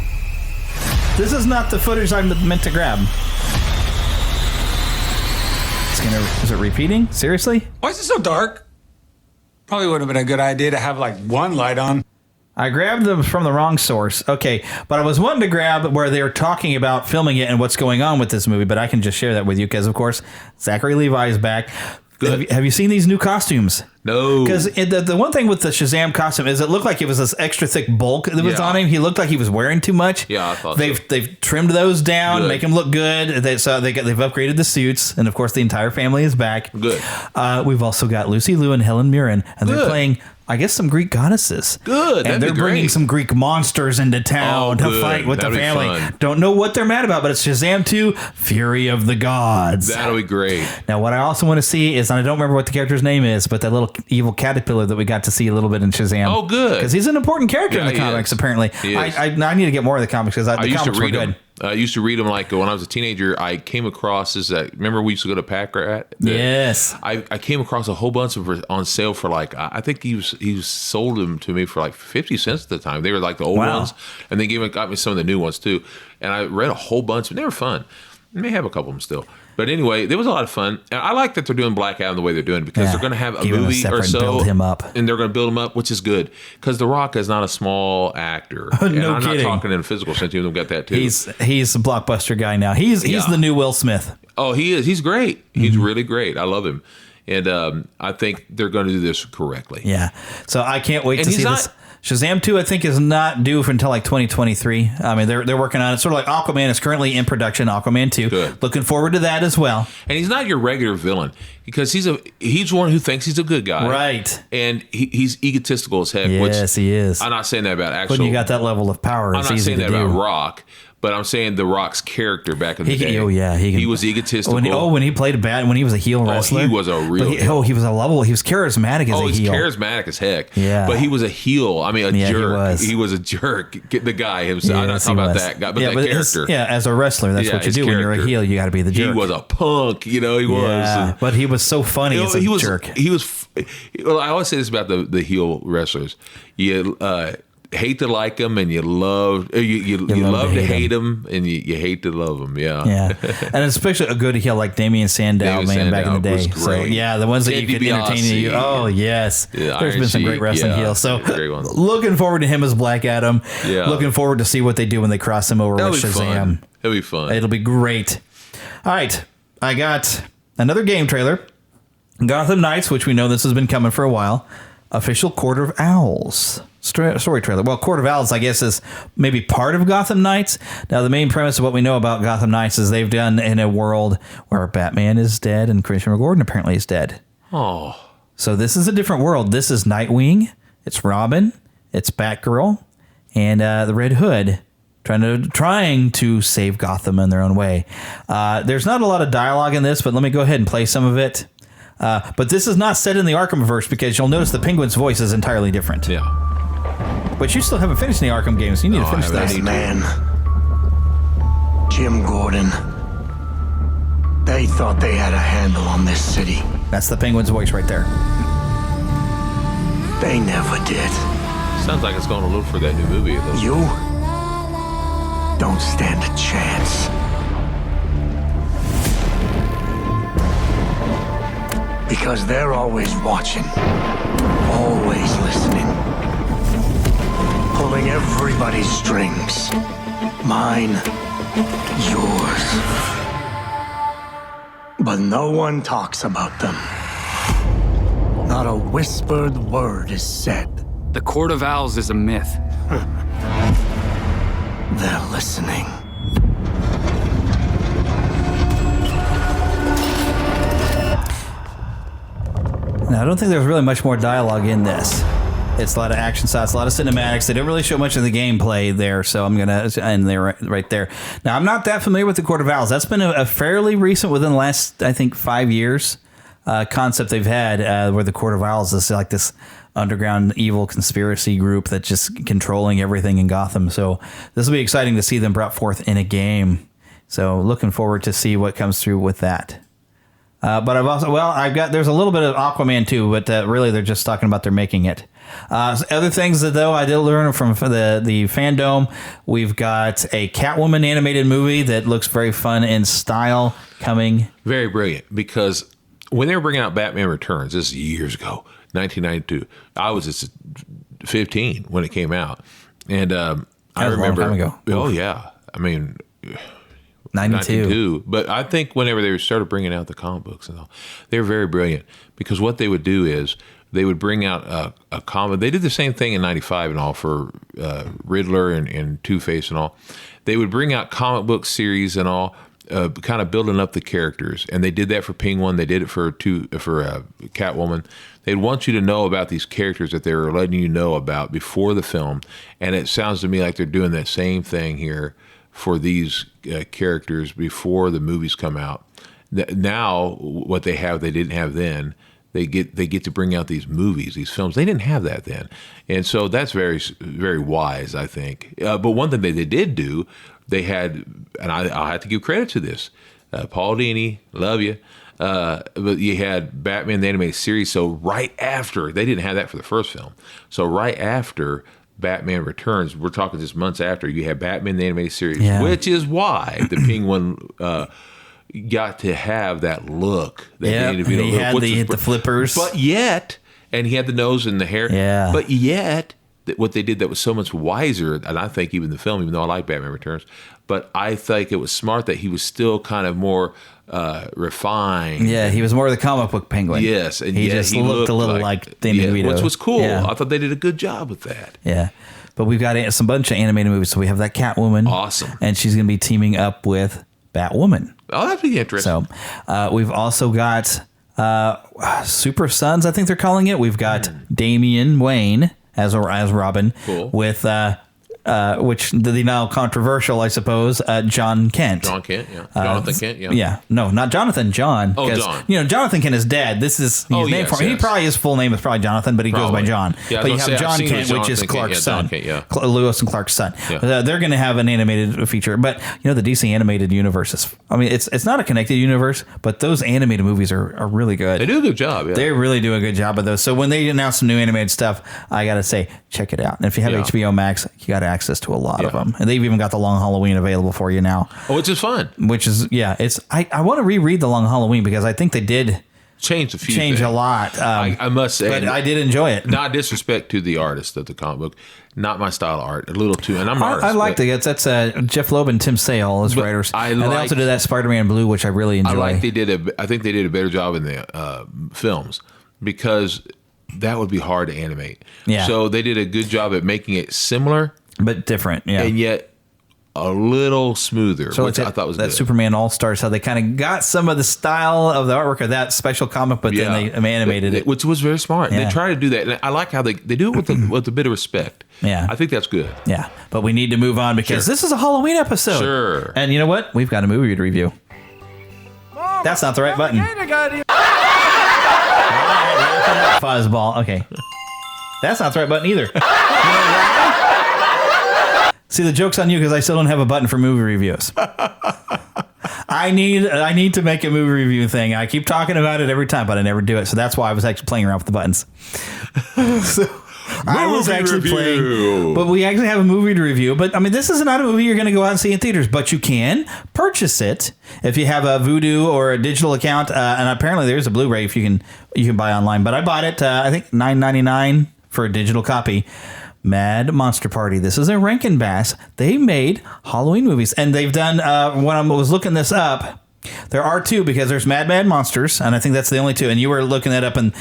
This is not the footage I'm meant to grab. Is it repeating? Seriously? Why is it so dark? Probably would have been a good idea to have like one light on. I grabbed them from the wrong source. Okay, but I was wanting to grab where they were talking about filming it and what's going on with this movie, but I can just share that with you because, of course, Zachary Levi is back. Good. Have you seen these new costumes? No. Because the one thing with the Shazam costume is it looked like it was this extra thick bulk that was on him. He looked like he was wearing too much. Yeah, I thought they've trimmed those down, make him look good. They've upgraded the suits, and of course the entire family is back. Good. We've also got Lucy Liu and Helen Mirren, and they're playing, I guess, some Greek goddesses. Good. And they're bringing some Greek monsters into town to fight with the family. Don't know what they're mad about, but it's Shazam 2, Fury of the Gods. That'll be great. Now, what I also want to see is, and I don't remember what the character's name is, but that little evil caterpillar that we got to see a little bit in Shazam. Oh, good. Because he's an important character in the comics, apparently. I need to get more of the comics because the comics were good. I used to read them like when I was a teenager. I came across remember we used to go to Pack Rat? Yes. I came across a whole bunch of on sale for like, I think he sold them to me for like 50 cents at the time. They were like the old ones, and they got me some of the new ones too. And I read a whole bunch, and they were fun. I may have a couple of them still. But anyway, it was a lot of fun. And I like that they're doing Black Adam the way they're doing because they're going to have a movie or so. Build him up. And they're going to build him up, which is good. Because The Rock is not a small actor. No and I'm kidding. not talking in physical sense. You've got that too. He's a blockbuster guy now. He's the new Will Smith. Oh, he is. He's great. He's really great. I love him. And I think they're going to do this correctly. Yeah. So I can't wait to see this. Shazam 2, I think, is not due for until like 2023. I mean, they're working on it. Sort of like Aquaman is currently in production. Aquaman 2. Good. Looking forward to that as well. And he's not your regular villain because he's one who thinks he's a good guy, right? And he's egotistical as heck. Yes, he is. I'm not saying that about actual. When you got that level of power, I'm it's not easy saying to that do. about Rock. But I'm saying The Rock's character back in the day. Oh yeah, he was egotistical. When he played when he was a heel wrestler. He was a real. He was a level. He was charismatic as a heel. He was charismatic as heck. Yeah, but he was a heel. I mean, jerk. He was a jerk. The guy himself. I'm not talking about that guy, but that character. As a wrestler, that's what you do. When you're a heel, you got to be the jerk. He was a punk. He was. But he was so funny as a jerk. He was. Well, I always say this about the heel wrestlers. You hate to like them, and you love to hate them, and you hate to love them. Yeah, and especially a good heel like Damien Sandow, back in the day. So the ones that you could entertain you. Oh yes, there's been some great wrestling heels. So looking forward to him as Black Adam. Yeah, looking forward to see what they do when they cross him over with Shazam. It'll be fun. It'll be great. All right, I got another game trailer, Gotham Knights, which we know this has been coming for a while. Official Court of Owls story trailer. Well, Court of Owls, I guess, is maybe part of Gotham Knights. Now, the main premise of what we know about Gotham Knights is they've done in a world where Batman is dead and Commissioner Gordon apparently is dead. Oh. So this is a different world. This is Nightwing, it's Robin, it's Batgirl, and the Red Hood trying to save Gotham in their own way. There's not a lot of dialogue in this, but let me go ahead and play some of it. But this is not set in the Arkhamverse because you'll notice the Penguin's voice is entirely different. Yeah. But you still haven't finished the Arkham games. You need to finish that. Man, Jim Gordon, they thought they had a handle on this city. That's the Penguin's voice right there. They never did. Sounds like it's going to look for that new movie. You don't stand a chance. Because they're always watching, always listening, pulling everybody's strings. Mine, yours. But no one talks about them. Not a whispered word is said. The Court of Owls is a myth. They're listening. Now, I don't think there's really much more dialogue in this. It's a lot of action shots, a lot of cinematics. They don't really show much of the gameplay there, so I'm going to end there right there. Now, I'm not that familiar with the Court of Owls. That's been a fairly recent, within the last, I think, 5 years, concept they've had where the Court of Owls is like this underground evil conspiracy group that's just controlling everything in Gotham. So this will be exciting to see them brought forth in a game. So looking forward to see what comes through with that. But there's a little bit of Aquaman too, but really they're just talking about they're making it. Other things that though I did learn from the Fandome, we've got a Catwoman animated movie that looks very fun in style coming. Very brilliant, because when they were bringing out Batman Returns, this is years ago, 1992, I was just 15 when it came out. And I remember, a long time ago. Oh yeah. I mean, 92. But I think whenever they started bringing out the comic books and all, they were very brilliant, because what they would do is they would bring out a comic. They did the same thing in 95 and all for Riddler and Two-Face and all. They would bring out comic book series and all, kind of building up the characters. And they did that for Penguin. They did it for Catwoman. They'd want you to know about these characters that they were letting you know about before the film. And it sounds to me like they're doing that same thing here for these characters before the movies come out. Now, what they have, they didn't have then. They get to bring out these movies, these films. They didn't have that then, and so that's very, very wise, I think. But one thing that they did do, they had, and I have to give credit to this, Paul Dini, love you. But you had Batman the Animated Series. So right after, they didn't have that for the first film. So right after Batman Returns, we're talking just months after, you had Batman the Animated Series, which is why the Penguin got to have that look. That he had the flippers. But yet, and he had the nose and the hair. Yeah. But yet, what they did that was so much wiser, and I think even the film, even though I like Batman Returns, but I think it was smart that he was still kind of more refined. Yeah, he was more of the comic book Penguin. Yes, and he just looked a little like Danny DeVito, which was cool. Yeah. I thought they did a good job with that. Yeah, but we've got some bunch of animated movies. So we have that Catwoman, awesome, and she's going to be teaming up with Batwoman. Oh, that'd be interesting. So we've also got Super Sons, I think they're calling it. We've got Damian Wayne as Robin, cool. With which the now controversial, I suppose, John Kent. John Kent, yeah. Jonathan Kent, yeah. Yeah, no, not Jonathan. John. Oh, John. Jonathan Kent is dead. This is his name for him. He probably his full name is probably Jonathan, but he goes by John. Yeah, but you have John Kent, which is Clark's son. Lewis and Clark's son. Yeah. They're going to have an animated feature, but the DC animated universe is. I mean, it's not a connected universe, but those animated movies are really good. They do a good job. Yeah. They really do a good job of those. So when they announce some new animated stuff, I got to say, check it out. And if you have HBO Max, you got access to a lot of them. And they've even got the Long Halloween available for you now. Oh, which is fun. Which is, it's. I want to reread the Long Halloween because I think they did change a lot. I must say, but I did enjoy it. Not disrespect to the artist of the comic book, not my style of art. A little too, and I'm an artist. I like that's Jeff Loeb and Tim Sale as writers. And they also did that Spider-Man Blue, which I really enjoy. I think they did a better job in the films because that would be hard to animate. Yeah. So they did a good job at making it similar but different. Yeah. And yet a little smoother, so which I thought was that good. Superman All-Stars, how they kind of got some of the style of the artwork of that special comic, but then they animated it, which was very smart. Yeah. They try to do that, and I like how they do it with a bit of respect. Yeah, I think that's good. Yeah, but we need to move on because this is a Halloween episode. Sure. And you know what? We've got a movie to review. Mom, that's not the right button. Fuzzball. Okay. That's not the right button either. See, the joke's on you because I still don't have a button for movie reviews. I need to make a movie review thing. I keep talking about it every time, but I never do it. So that's why I was actually playing around with the buttons. I was actually playing, but we actually have a movie to review. But I mean, this is not a movie you're going to go out and see in theaters, but you can purchase it if you have a Vudu or a digital account. And apparently, there's a Blu-ray if you can buy online. But I bought it, I think $9.99 for a digital copy. Mad Monster Party. This is a Rankin Bass. They made Halloween movies, and they've done. When I was looking this up, there are two because there's Mad Monsters, and I think that's the only two. And you were looking that up, and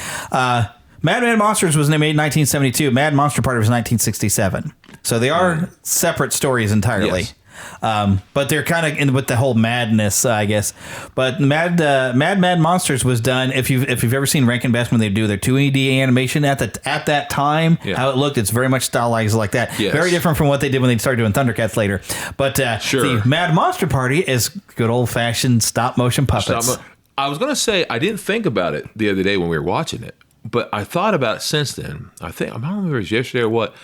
Mad Monsters was made in 1972. Mad Monster Party was 1967. So they are separate stories entirely. Yes. But they're kind of in with the whole madness, I guess. But Mad Monsters was done. If you've ever seen Rankin Bass when they do their 2D animation at that time, how it looked, it's very much stylized like that. Yes. Very different from what they did when they started doing Thundercats later. But the Mad Monster Party is good old fashioned stop motion puppets. I was going to say I didn't think about it the other day when we were watching it, but I thought about it since then. I don't remember if it was yesterday or what.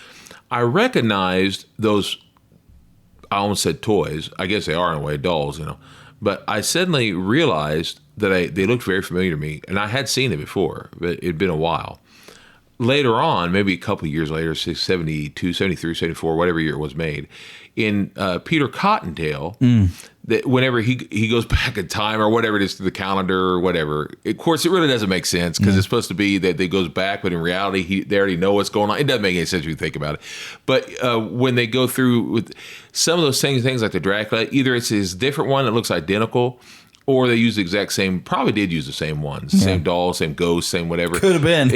I recognized those. I almost said toys. I guess they are in a way, dolls, But I suddenly realized that they looked very familiar to me, and I had seen it before, but it'd been a while. Later on, maybe a couple of years later, 72, 73, 74, whatever year it was made, in Peter Cottontail, that whenever he goes back in time or whatever it is to the calendar or whatever, of course, it really doesn't make sense because it's supposed to be that they goes back, but in reality, they already know what's going on. It doesn't make any sense if you think about it. But when they go through with some of those things like the Dracula, either it's his different one that looks identical, or they use the exact same, probably did use the same ones, same doll, same ghost, same whatever. Could have been.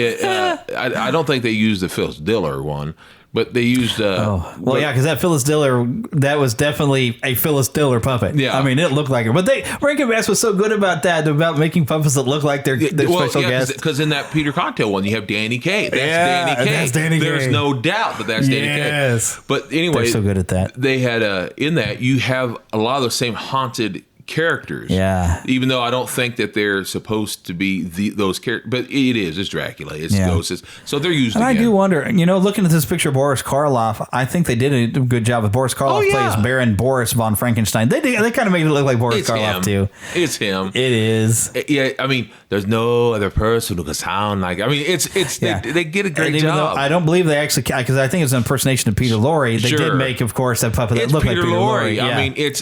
I don't think they used the Phyllis Diller one. But they used... because that Phyllis Diller, that was definitely a Phyllis Diller puppet. Yeah. I mean, it looked like her. But Rankin Bass was so good about that, about making puppets that look like their special guests. Because in that Peter Cottontail one, you have Danny Kaye. That's Danny Kaye. There's no doubt that's Danny Kaye. Yes. But anyway... They're so good at that. They had, in that, you have a lot of the same haunted characters. Yeah. Even though I don't think that they're supposed to be those characters, but it's Dracula, it's ghosts, so they're used. And again. I do wonder, looking at this picture of Boris Karloff, I think they did a good job with Boris Karloff plays Baron Boris von Frankenstein. They kind of made it look like Boris Karloff too. It's him. It is. Yeah, I mean, there's no other person who can sound like. I mean, they get a great job. I don't believe they actually, because I think it's an impersonation of Peter Lorre. They did make, of course, that puppet that looked like Peter Lorre. Yeah. I mean,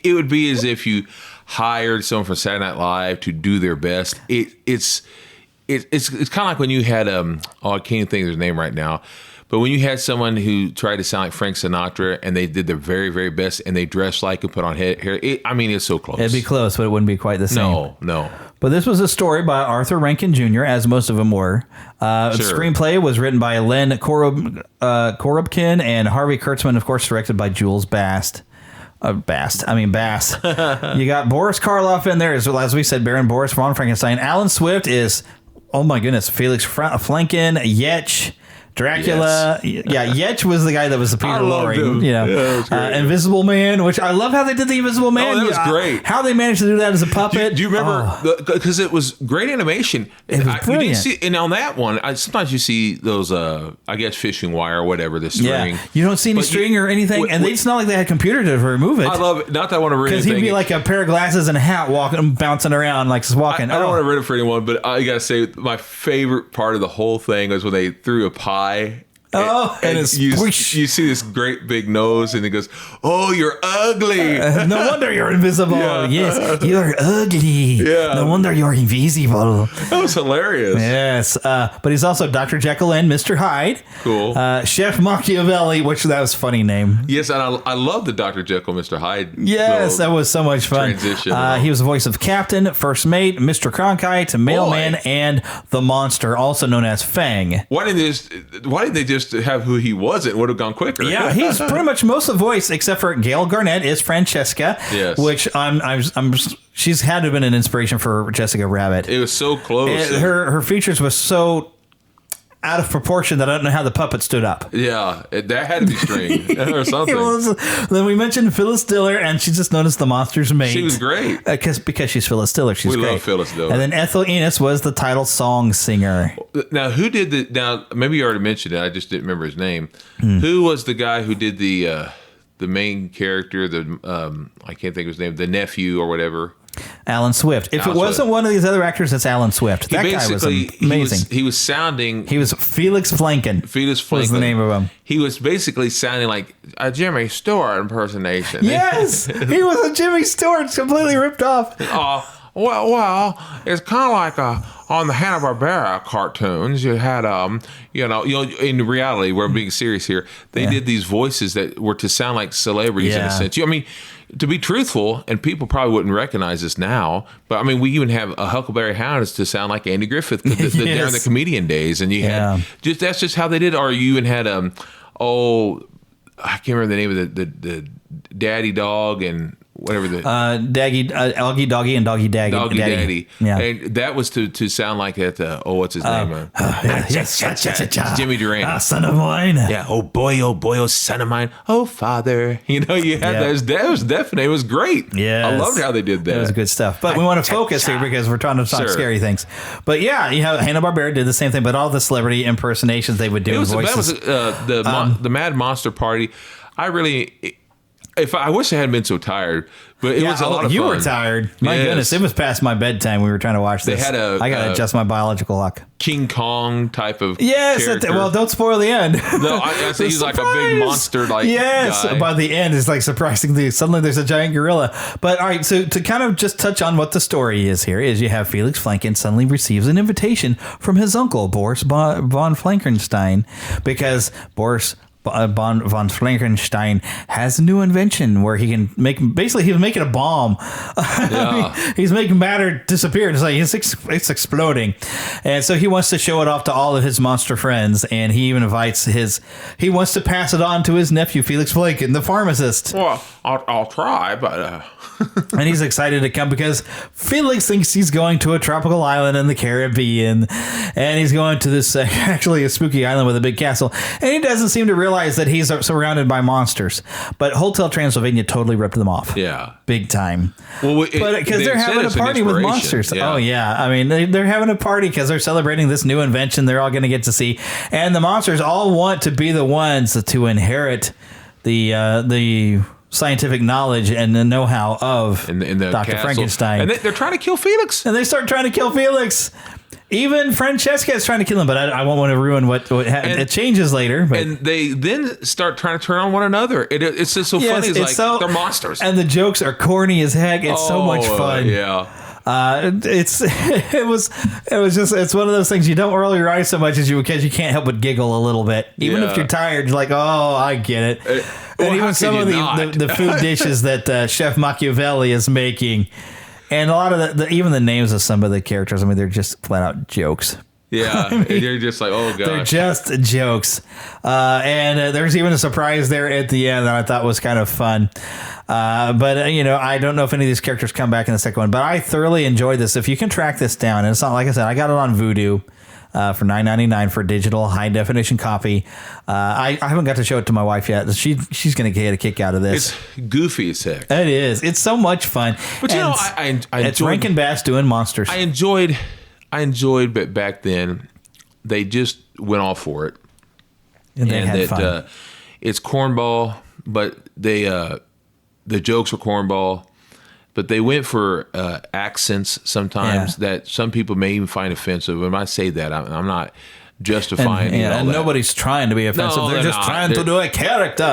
it would be as if you hired someone from Saturday Night Live to do their best. It's kind of like when you had I can't even think of his name right now, But when you had someone who tried to sound like Frank Sinatra and they did their very, very best and they dressed like and put on hair, it's so close. It'd be close, but it wouldn't be quite the same. No. But this was a story by Arthur Rankin Jr., as most of them were. The screenplay was written by Len Korobkin and Harvey Kurtzman, of course, directed by Jules Bass. Bass. You got Boris Karloff in there, as we said, Baron Boris von Frankenstein. Alan Swift is, oh my goodness, Felix Flanken, Yetch, Dracula. Yes. Yeah, Yetch was the guy that was the Peter Lorre. Invisible Man, which I love how they did the Invisible Man. Oh, that was great. How they managed to do that as a puppet. Do you remember? Because it was great animation. It was brilliant. And on that one, sometimes you see those, I guess, fishing wire or whatever, the string. Yeah. You don't see any string or anything, and it's not like they had a computer to remove it. I love it. Not that I want to ruin it. Because he'd be like a pair of glasses and a hat bouncing around, like walking. I don't want to ruin it for anyone, but I got to say, my favorite part of the whole thing was when they threw a pie. And you see this great big nose, and it goes, "Oh, you're ugly. No wonder you're invisible. Yeah. Yes, you're ugly. Yeah. No wonder you're invisible." That was hilarious. Yes, but he's also Dr. Jekyll and Mr. Hyde. Cool. Chef Machiavelli, which that was a funny name. Yes, and I love the Dr. Jekyll, Mr. Hyde. Yes, that was so much fun. Transition. He was the voice of Captain, First Mate, Mr. Cronkite, Mailman, and the Monster, also known as Fang. Why didn't they just have who he wasn't? Would have gone quicker. Yeah, he's pretty much most of the voice, except for Gail Garnett is Francesca. Yes, which she's had to have been an inspiration for Jessica Rabbit. It was so close. Her features was so out of proportion that I don't know how the puppet stood up. Yeah, that had to be strange or something. Then we mentioned Phyllis Diller, and she's just known as the Monster's mate. She was great. Because she's Phyllis Diller. She's great. We love Phyllis Diller. And then Ethel Enos was the title song singer. Now, who did now, maybe you already mentioned it, I just didn't remember his name. Who was the guy who did the main character, I can't think of his name, the nephew or whatever? Alan Swift. If it wasn't one of these other actors, it's Alan Swift. That guy was amazing. He was sounding... He was Felix Flanken. Felix Flanken was the name of him. He was basically sounding like a Jimmy Stewart impersonation. Yes! He was a Jimmy Stewart, completely ripped off. Well, it's kind of like on the Hanna-Barbera cartoons, you had, in reality, we're being serious here, they did these voices that were to sound like celebrities in a sense. I mean, to be truthful, and people probably wouldn't recognize this now, but I mean, we even have a Huckleberry Hound to sound like Andy Griffith during the comedian days, and you had that's just how they did. Or you even had I can't remember the name of the Daddy Dog and whatever the Augie Doggy and Doggy Daddy. Doggy Daddy. Yeah. And that was to sound like that. What's his name? Jimmy Durant. Son of mine. Yeah. Oh boy, son of mine. Oh father. You had those. That was definitely. It was great. Yeah. I loved how they did that. It was good stuff. But we want to focus here because we're trying to talk scary things. But yeah, you have Hanna-Barbera did the same thing, but all the celebrity impersonations they would do. That was the Mad Monster Party. I wish I hadn't been so tired, but it was a lot of fun. You were tired. My goodness, it was past my bedtime. We were trying to watch this. I got to adjust my biological clock. King Kong type of character. Well, don't spoil the end. No, I say he's like a big monster guy. By the end, it's like surprisingly, suddenly there's a giant gorilla. But all right, so to kind of just touch on what the story is here, is you have Felix Flanken suddenly receives an invitation from his uncle, Boris von Frankenstein, because Boris von Frankenstein has a new invention where he can basically he was making a bomb. He's making matter disappear. It's like it's exploding. And so he wants to show it off to all of his monster friends, and he even invites he wants to pass it on to his nephew, Felix Flanken, the pharmacist. Well, I'll try, but... And he's excited to come because Felix thinks he's going to a tropical island in the Caribbean, and he's going to this actually a spooky island with a big castle, and he doesn't seem to realize that he's surrounded by monsters. But Hotel Transylvania totally ripped them off. Yeah, big time. Well, because they're having a party with monsters. Yeah. Oh yeah, I mean they're having a party because they're celebrating this new invention. They're all going to get to see, and the monsters all want to be the ones to inherit the scientific knowledge and the know-how of in the Dr. castle. Frankenstein. And they're trying to kill Felix. And they start trying to kill Felix. Even Francesca is trying to kill him, but I won't want to ruin what it changes later. But. And they then start trying to turn on one another. It's just so funny. It's like they're monsters. And the jokes are corny as heck. It's so much fun. Yeah. It's one of those things you don't really write so much because you can't help but giggle a little bit. Even if you're tired, you're like, oh, I get it. And even some of the food dishes that Chef Machiavelli is making, and a lot of even the names of some of the characters, I mean, they're just flat out jokes. Yeah, I mean, they're just like, oh, gosh. They're just jokes. And there's even a surprise there at the end that I thought was kind of fun. But I don't know if any of these characters come back in the second one, but I thoroughly enjoyed this. If you can track this down, and it's not, like I said, I got it on Vudu for $9.99 for a digital high definition copy. I haven't got to show it to my wife yet. She's going to get a kick out of this. It's goofy as heck. It is. It's so much fun. But I it's Rankin Bass doing monsters. I enjoyed, but back then they just went all for it, and they had fun. It's cornball, but the jokes were cornball, but they went for accents sometimes that some people may even find offensive. When I say that, I'm not justifying it. And nobody's trying to be offensive. No, they're just trying to do a character.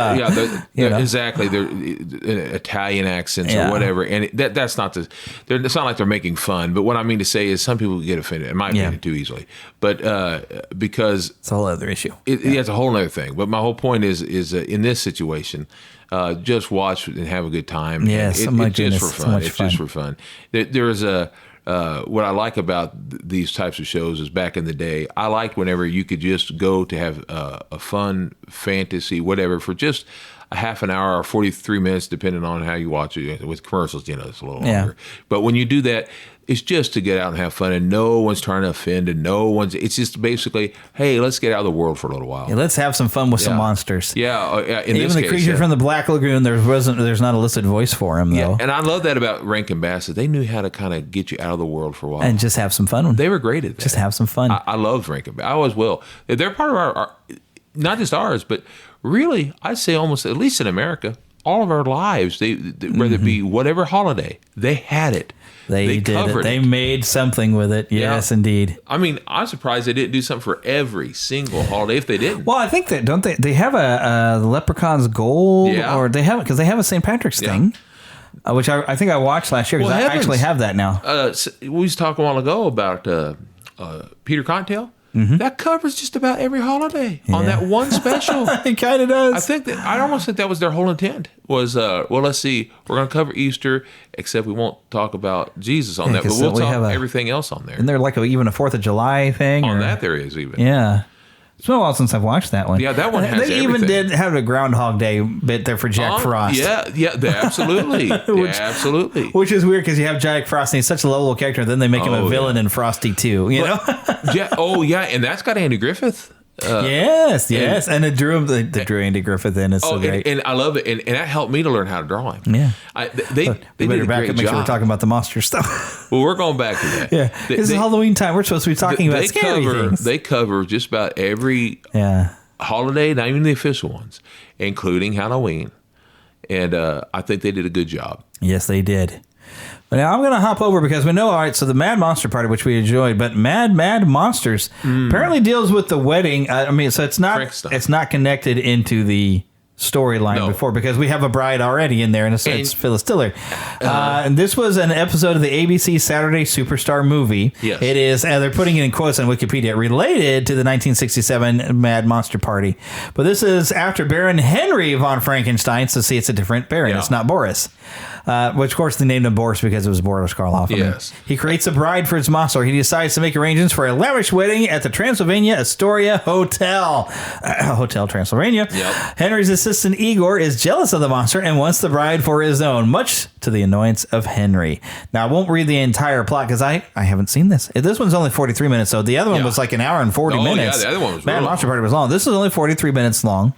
Yeah, exactly. They're Italian accents or whatever, and that's not it's not like they're making fun. But what I mean to say is, some people get offended. In my opinion, too easily. But because it's a whole other issue. It's a whole other thing. But my whole point is in this situation, just watch and have a good time. Yes, it's just for fun. It's just for fun. There's what I like about these types of shows is, back in the day, I liked whenever you could just go to have a fun fantasy, whatever, for just a half an hour or 43 minutes, depending on how you watch it. With commercials, it's a little longer. But when you do that, it's just to get out and have fun, and no one's trying to offend, and it's just basically, hey, let's get out of the world for a little while. Yeah, let's have some fun with some monsters. Yeah, in even this the case, creature from the Black Lagoon, there's not a listed voice for him, though. Yeah, and I love that about Rankin Bass. They knew how to kind of get you out of the world for a while and just have some fun. They were great at that. Just have some fun. I love Rankin Bass. I always will. They're part of our not just ours, but really, I'd say almost, at least in America, all of our lives. They whether it be whatever holiday, they had it. They did it. They made something with it. Yes, indeed. I mean, I'm surprised they didn't do something for every single holiday if they didn't. Well, I think that, don't they? They have a Leprechaun's Gold, or they have it because they have a St. Patrick's thing, which I think I watched last year because I actually have that now. We was talking a while ago about Peter Cottontail. Mm-hmm. That covers just about every holiday on that one special. It kind of does. I almost think that was their whole intent. Was let's see, we're going to cover Easter, except we won't talk about Jesus on that, but we'll talk everything else on there. And there even a 4th of July thing on that. There is even It's been a while since I've watched that one. Yeah, that one has everything. They even did have a Groundhog Day bit there for Jack Frost. Yeah, absolutely. Absolutely. Which is weird because you have Jack Frost and he's such a lovable character, then they make him a villain in Frosty too, you know? And that's got Andy Griffith. Yes, and it drew Andy Griffith in. It's so great. And I love it, and that helped me to learn how to draw him. Yeah, they did a great job. Make sure we're talking about the monster stuff. Well, we're going back to that. This is Halloween time. We're supposed to be talking about scary things. They cover just about every holiday, not even the official ones, including Halloween, and I think they did a good job. Yes, they did. But now I'm going to hop over because we know, all right, so the Mad Monster Party, which we enjoyed, but Mad Monsters apparently deals with the wedding. So it's not connected into the storyline before because we have a bride already in there, and it's Phyllis Diller. And this was an episode of the ABC Saturday Superstar movie. Yes. It is, and they're putting it in quotes on Wikipedia, related to the 1967 Mad Monster Party. But this is after Baron Henry von Frankenstein, so see, it's a different Baron. It's not Boris. Which, of course, they named him Boris because it was Boris Karloff. Yes. He creates a bride for his monster. He decides to make arrangements for a lavish wedding at the Transylvania Astoria Hotel. Hotel Transylvania. Yep. Henry's assistant Igor is jealous of the monster and wants the bride for his own, much to the annoyance of Henry. Now, I won't read the entire plot because I haven't seen this. This one's only 43 minutes, so the other one was like an hour and 40 minutes. Yeah, the other one was Mad Monster Party was long. This is only 43 minutes long.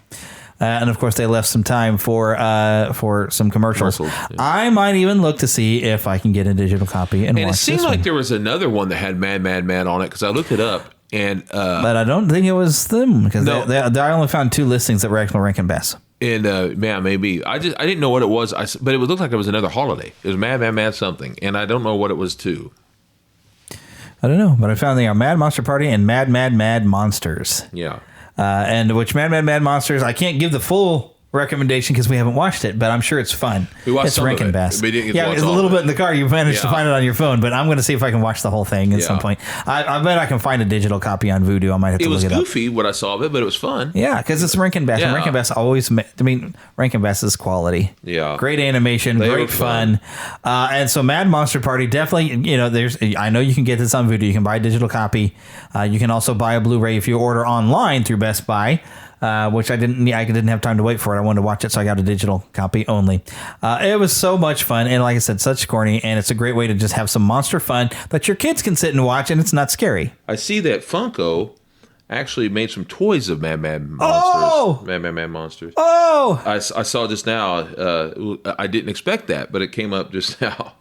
And of course, they left some time for some commercials. I might even look to see if I can get a digital copy and watch it seemed this like one. there was another one that had Mad on it because I looked it up, and but I don't think it was them because I only found 2 listings that were actually Rankin Bass. And maybe I didn't know what it was, but it looked like it was another holiday. It was Mad something, and I don't know what it was too. I don't know, but I found they are Mad Monster Party and Mad Monsters. Yeah. And which Mad Monsters, I can't give the full recommendation because we haven't watched it, but I'm sure it's fun. We watched it's some Rankin of it. Bass. We didn't get to yeah, watch it's a all little of bit it. in the car. You managed to Yeah. find it on your phone, but I'm going to see if I can watch the whole thing at some point. I bet I can find a digital copy on Vudu. I might have to It was look it up. goofy what I saw of it, but it was fun. Yeah, because it's Rankin Bass. And Yeah. Rankin Bass always, Rankin Bass is quality. Yeah. Great animation, They great were fun. and so Mad Monster Party, definitely, I know you can get this on Vudu. You can buy a digital copy. You can also buy a Blu-ray if you order online through Best Buy. Which I didn't have time to wait for it. I wanted to watch it, so I got a digital copy only. It was so much fun, and like I said, such corny, and it's a great way to just have some monster fun that your kids can sit and watch, and it's not scary. I see that Funko actually made some toys of Mad Monsters. Oh! Mad Monsters. Oh! I saw just now. I didn't expect that, but it came up just now.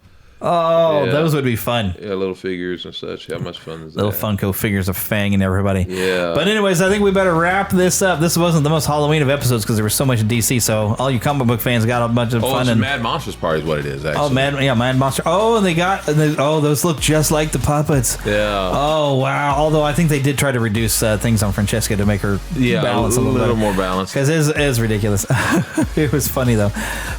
Oh, Yeah. those would be fun. Yeah, little figures and such. How much fun is Little that? Funko figures of Fang and everybody. Yeah. But anyways, I think we better wrap this up. This wasn't the most Halloween of episodes because there was so much DC. So all you comic book fans got a bunch of fun. It's And Mad Monsters Party is what it is, actually. oh, Mad Monster. Oh, and those look just like the puppets. Yeah. Oh, wow. Although I think they did try to reduce things on Francesca to make her balance a little more balanced. Because it is ridiculous. It was funny, though.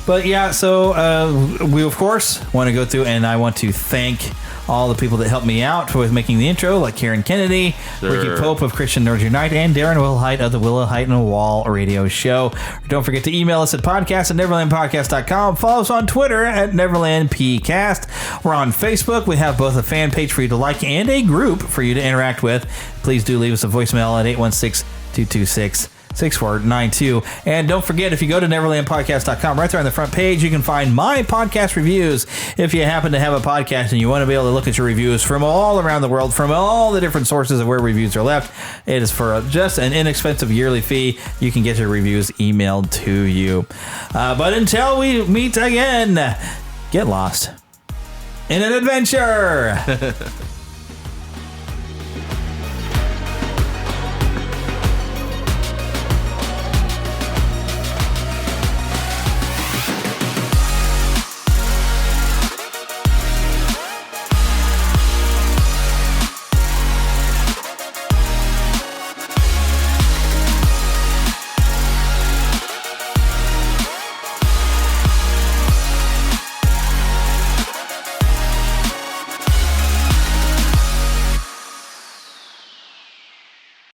But yeah, so we, of course, want to go through, and I want to thank all the people that helped me out with making the intro, like Karen Kennedy, Sure. Ricky Pope of Christian Nerds Unite, and Darren Wilhite of the Wilhite and Wall radio show. Don't forget to email us at podcast@neverlandpodcast.com. Follow us on Twitter at NeverlandPcast. We're on Facebook. We have both a fan page for you to like and a group for you to interact with. Please do leave us a voicemail at 816-226-6492. And don't forget, if you go to neverlandpodcast.com, right there on the front page, you can find my podcast reviews. If you happen to have a podcast and you want to be able to look at your reviews from all around the world, from all the different sources of where reviews are left, it is for just an inexpensive yearly fee. You can get your reviews emailed to you. But until we meet again, get lost in an adventure.